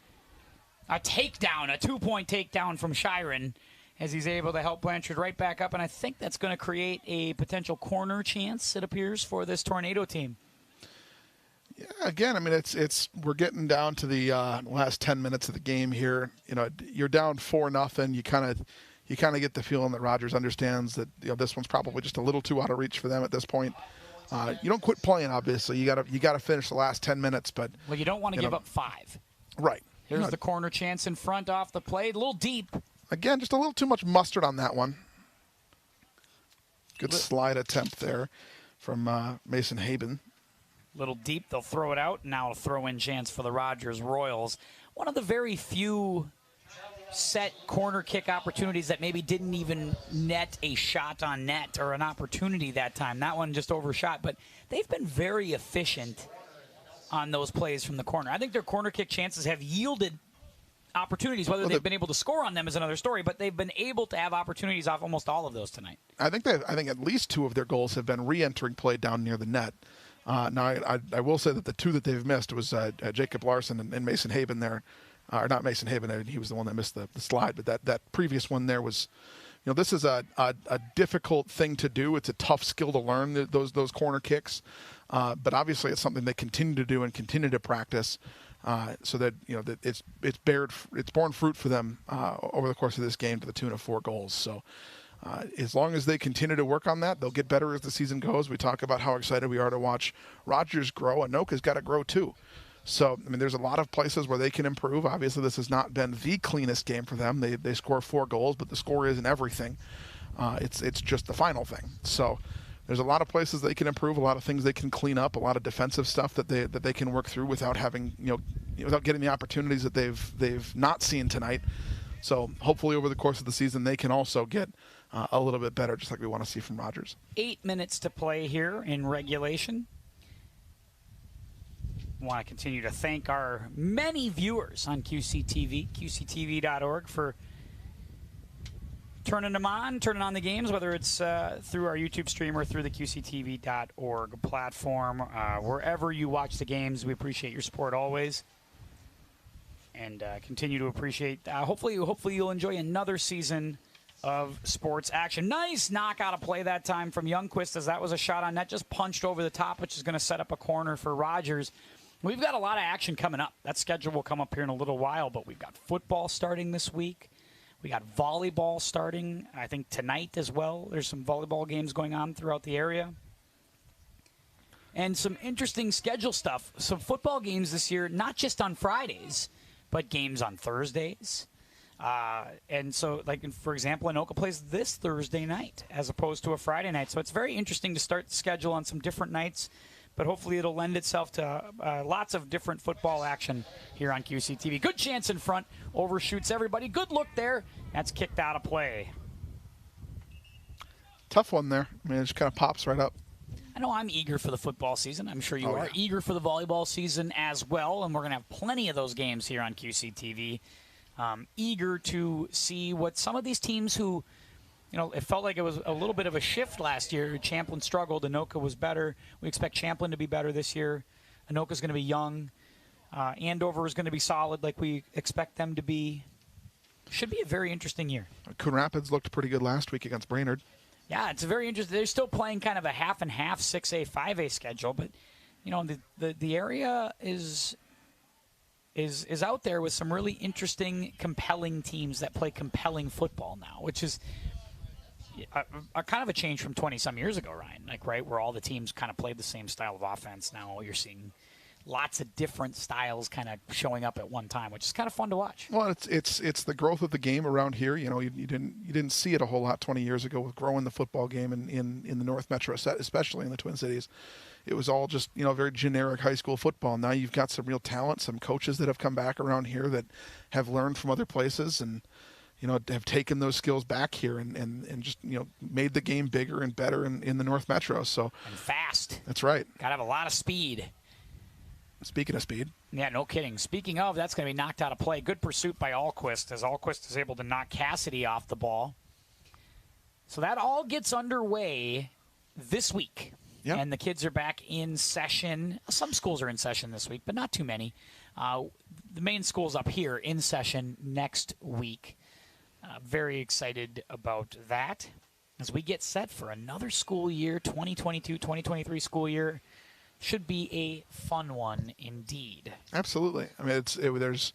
A takedown, a 2-point takedown from Shiren as he's able to help Blanchard right back up. And I think that's going to create a potential corner chance, it appears, for this Tornado team. Yeah, again, I mean, we're getting down to the last 10 minutes of the game here. You're down 4-0. You kind of get the feeling that Rogers understands that this one's probably just a little too out of reach for them at this point. You don't quit playing, obviously. You got to finish the last 10 minutes, but you don't want to give up 5. Right. Here's the corner chance in front off the play. A little deep. Again, just a little too much mustard on that one. Good slide attempt there from Mason Haben. Little deep. They'll throw it out. Now a throw-in chance for the Rogers Royals. One of the very few set corner kick opportunities that maybe didn't even net a shot on net or an opportunity that time. That one just overshot. But they've been very efficient on those plays from the corner. I think their corner kick chances have yielded opportunities. Whether they've been able to score on them is another story, but they've been able to have opportunities off almost all of those tonight. I think at least 2 of their goals have been re-entering play down near the net. Now, I will say that the 2 that they've missed was Jacob Larson and Mason Haben there. Or not Mason Haben, he was the one that missed the slide, but that previous one there was, this is a difficult thing to do. It's a tough skill to learn, those corner kicks. But obviously it's something they continue to do and continue to practice, so that that it's borne fruit for them over the course of this game to the tune of 4 goals. So as long as they continue to work on that, they'll get better as the season goes. We talk about how excited we are to watch Rogers grow. Anoka's got to grow too. So, I mean, there's a lot of places where they can improve. Obviously, this has not been the cleanest game for them. They score 4 goals, but the score isn't everything. It's just the final thing. So there's a lot of places they can improve, a lot of things they can clean up, a lot of defensive stuff that they can work through without having without getting the opportunities that they've not seen tonight. So hopefully over the course of the season, they can also get a little bit better, just like we want to see from Rogers. 8 minutes to play here in regulation. I want to continue to thank our many viewers on QCTV, QCTV.org, for turning on the games, whether it's through our YouTube stream or through the QCTV.org platform. Wherever you watch the games, we appreciate your support always. And continue to appreciate. Hopefully you'll enjoy another season of sports action. Nice knockout of play that time from Youngquist, as that was a shot on net, just punched over the top, which is going to set up a corner for Rogers. We've got a lot of action coming up. That schedule will come up here in a little while, but we've got football starting this week. We got volleyball starting, I think, tonight as well. There's some volleyball games going on throughout the area. And some interesting schedule stuff. Some football games this year, not just on Fridays, but games on Thursdays. And so, like, for example, Anoka plays this Thursday night as opposed to a Friday night. So it's very interesting to start the schedule on some different nights, but hopefully it'll lend itself to lots of different football action here on QCTV. Good chance in front, overshoots everybody. Good look there. That's kicked out of play. Tough one there. I mean, it just kind of pops right up. I know I'm eager for the football season. I'm sure you are. Yeah. Eager for the volleyball season as well, and we're going to have plenty of those games here on QCTV. Eager to see what some of these teams who, it felt like it was a little bit of a shift last year. Champlin struggled. Anoka was better. We expect Champlin to be better this year. Anoka's going to be young. Andover is going to be solid like we expect them to be. Should be a very interesting year. Coon Rapids looked pretty good last week against Brainerd. Yeah, it's a very interesting. They're still playing kind of a half and half 6A, 5A schedule, but the area is out there with some really interesting, compelling teams that play compelling football now, which is a kind of a change from 20-some years ago, Ryan. Right, where all the teams kind of played the same style of offense. Now you're seeing lots of different styles kind of showing up at one time, which is kind of fun to watch. Well, it's the growth of the game around here. You didn't see it a whole lot 20 years ago with growing the football game in the North Metro, especially in the Twin Cities. It was all just very generic high school football. Now you've got some real talent, some coaches that have come back around here that have learned from other places and have taken those skills back here and just made the game bigger and better in the North Metro. So and fast. That's right. Got to have a lot of speed. Speaking of speed. Yeah, no kidding. Speaking of, that's going to be knocked out of play. Good pursuit by Alquist, as Alquist is able to knock Cassidy off the ball. So that all gets underway this week. Yep. And the kids are back in session. Some schools are in session this week, but not too many. The main school's up here in session next week. Very excited about that as we get set for another school year, 2022-2023 school year. Should be a fun one indeed. Absolutely. I mean, there's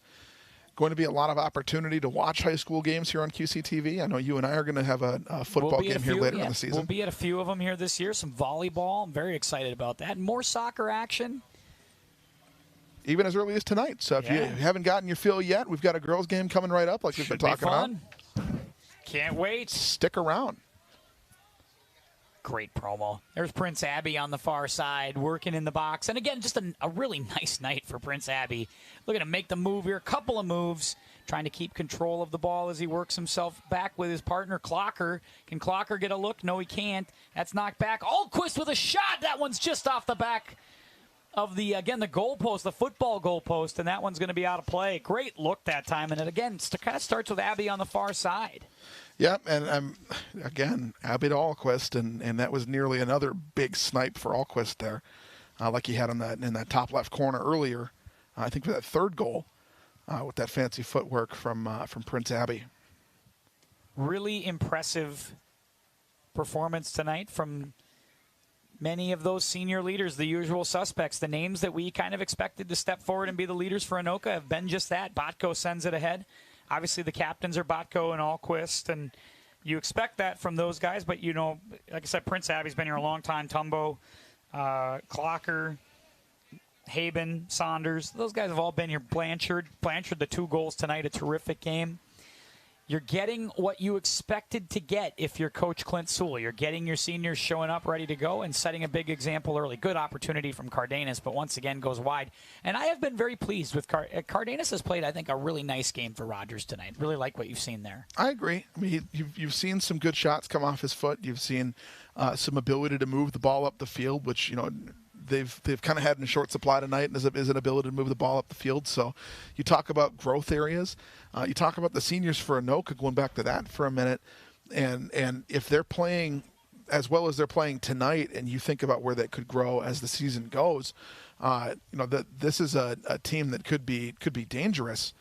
going to be a lot of opportunity to watch high school games here on QCTV. I know you and I are going to have a football game here later in the season. We'll be at a few of them here this year. Some volleyball. I'm very excited about that. More soccer action. Even as early as tonight. So if you haven't gotten your fill yet, we've got a girls' game coming right up like we've been talking about. Can't wait. Stick around. Great promo. There's Prince Abbey on the far side working in the box. And again, just a really nice night for Prince Abbey. Looking to make the move here. A couple of moves. Trying to keep control of the ball as he works himself back with his partner, Clocker. Can Clocker get a look? No, he can't. That's knocked back. Alquist with a shot. That one's just off the back of the goalpost, the football goalpost. And that one's going to be out of play. Great look that time. And it, again, kind of starts with Abbey on the far side. Yeah, and again, Abbey to Alquist, and that was nearly another big snipe for Alquist there, like he had in that top left corner earlier. I think for that third goal, with that fancy footwork from Prince Abbey. Really impressive performance tonight from many of those senior leaders, the usual suspects. The names that we kind of expected to step forward and be the leaders for Anoka have been just that. Botko sends it ahead. Obviously, the captains are Botko and Alquist, and you expect that from those guys. But, like I said, Prince Abbey's been here a long time. Tumbo, Clocker, Haben, Saunders. Those guys have all been here. Blanchard, the 2 goals tonight, a terrific game. You're getting what you expected to get if you're Coach Clint Sewell. You're getting your seniors showing up ready to go and setting a big example early. Good opportunity from Cardenas, but once again goes wide. And I have been very pleased with Cardenas has played, I think, a really nice game for Rogers tonight. Really like what you've seen there. I agree. I mean, you've seen some good shots come off his foot. You've seen some ability to move the ball up the field, which, you know, they've kind of had in short supply tonight, and is an ability to move the ball up the field. So you talk about growth areas. You talk about the seniors for Anoka, going back to that for a minute, and if they're playing as well as they're playing tonight, and you think about where that could grow as the season goes, you know, this is a team that could be dangerous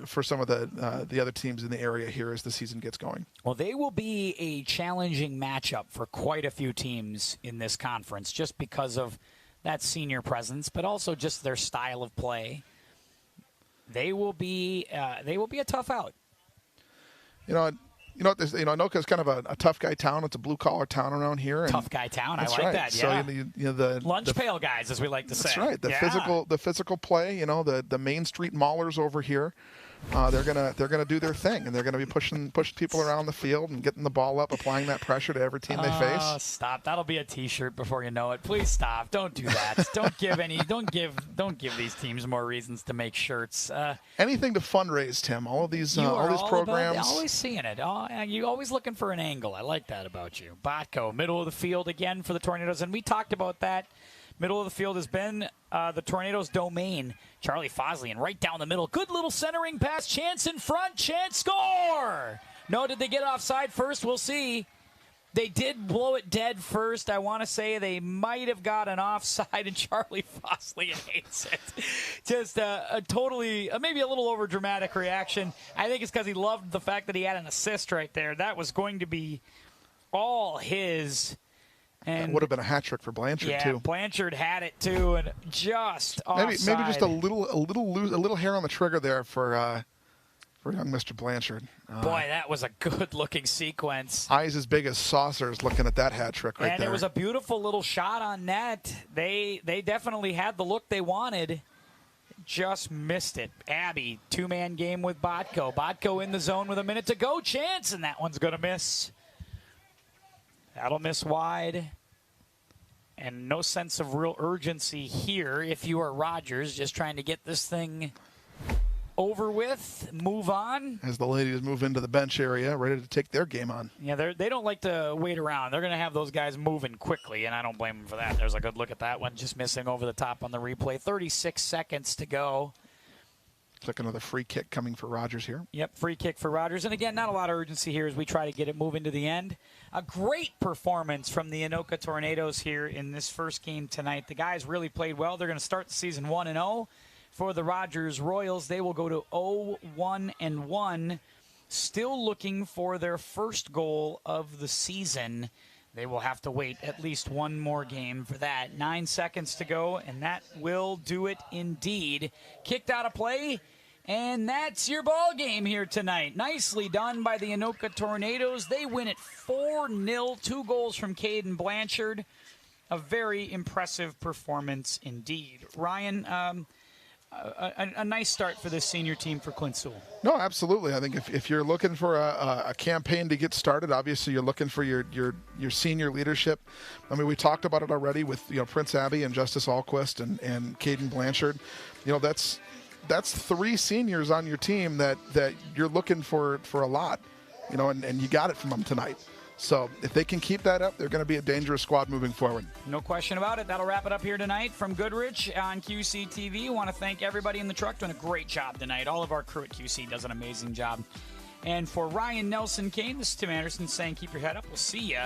for some of the other teams in the area here as the season gets going. Well, they will be a challenging matchup for quite a few teams in this conference just because of that senior presence, but also just their style of play. They will be a tough out. Anoka is kind of a tough guy town. It's a blue collar town around here. And tough guy town. I like right. that. Yeah. So the lunch pail guys, as we like to say. That's right. The physical play. The Main Street Maulers over here. They're gonna do their thing, and they're gonna be pushing people around the field and getting the ball up, applying that pressure to every team they face. Stop! That'll be a T-shirt before you know it. Please stop! Don't do that. Don't give these teams more reasons to make shirts. Anything to fundraise, Tim. All these programs. Always seeing it. You're always looking for an angle. I like that about you. Botko, middle of the field again for the Tornadoes, and we talked about that. Middle of the field has been the Tornadoes' domain. Charlie Foslian right down the middle. Good little centering pass. Chance in front. Chance score. No, did they get offside first? We'll see. They did blow it dead first. I want to say they might have got an offside, and Charlie Foslian hates it. Just a totally, maybe a little over-dramatic reaction. I think it's because he loved the fact that he had an assist right there. That was going to be all his. And that would have been a hat trick for Blanchard too. Yeah, Blanchard had it too, and just offside. Maybe just a little hair on the trigger there for young Mr. Blanchard. Boy, that was a good-looking sequence. Eyes as big as saucers looking at that hat trick right there. And it was a beautiful little shot on net. They definitely had the look they wanted. Just missed it. Abby, two-man game with Botko. Botko in the zone with a minute to go. Chance, and that one's going to miss. That'll miss wide. And no sense of real urgency here if you are Rogers, just trying to get this thing over with, move on. As the ladies move into the bench area, ready to take their game on. Yeah, they don't like to wait around. They're going to have those guys moving quickly, and I don't blame them for that. There's a good look at that one, just missing over the top on the replay. 36 seconds to go. Looks like another free kick coming for Rogers here. Yep, free kick for Rogers. And again, not a lot of urgency here as we try to get it moving to the end. A great performance from the Anoka Tornadoes here in this first game tonight. The guys really played well. They're going to start the season 1-0. For the Rogers Royals, they will go to 0-1-1. Still looking for their first goal of the season. They will have to wait at least one more game for that. 9 seconds to go, and that will do it indeed. Kicked out of play, and that's your ball game here tonight. Nicely done by the Anoka Tornadoes. They win it 4-0. 2 goals from Caden Blanchard. A very impressive performance indeed. Ryan, a nice start for this senior team for Clint Sewell. No, absolutely. I think if you're looking for a campaign to get started, obviously you're looking for your senior leadership. I mean, we talked about it already with Prince Abbey and Justice Alquist and Caden Blanchard. That's 3 seniors on your team that you're looking for a lot. And you got it from them tonight. So if they can keep that up, they're going to be a dangerous squad moving forward. No question about it. That'll wrap it up here tonight from Goodrich on QCTV. I want to thank everybody in the truck doing a great job tonight. All of our crew at QC does an amazing job. And for Ryan Nelson Kane, this is Tim Anderson saying keep your head up. We'll see you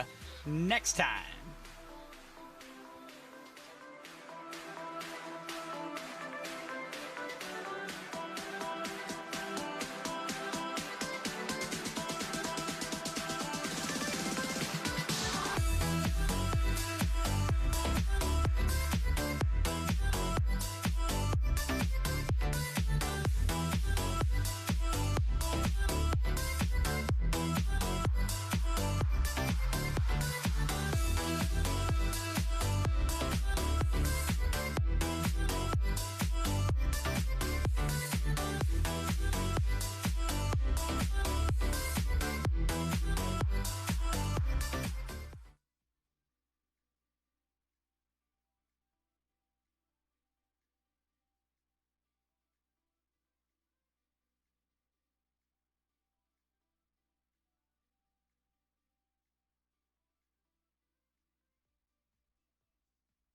next time.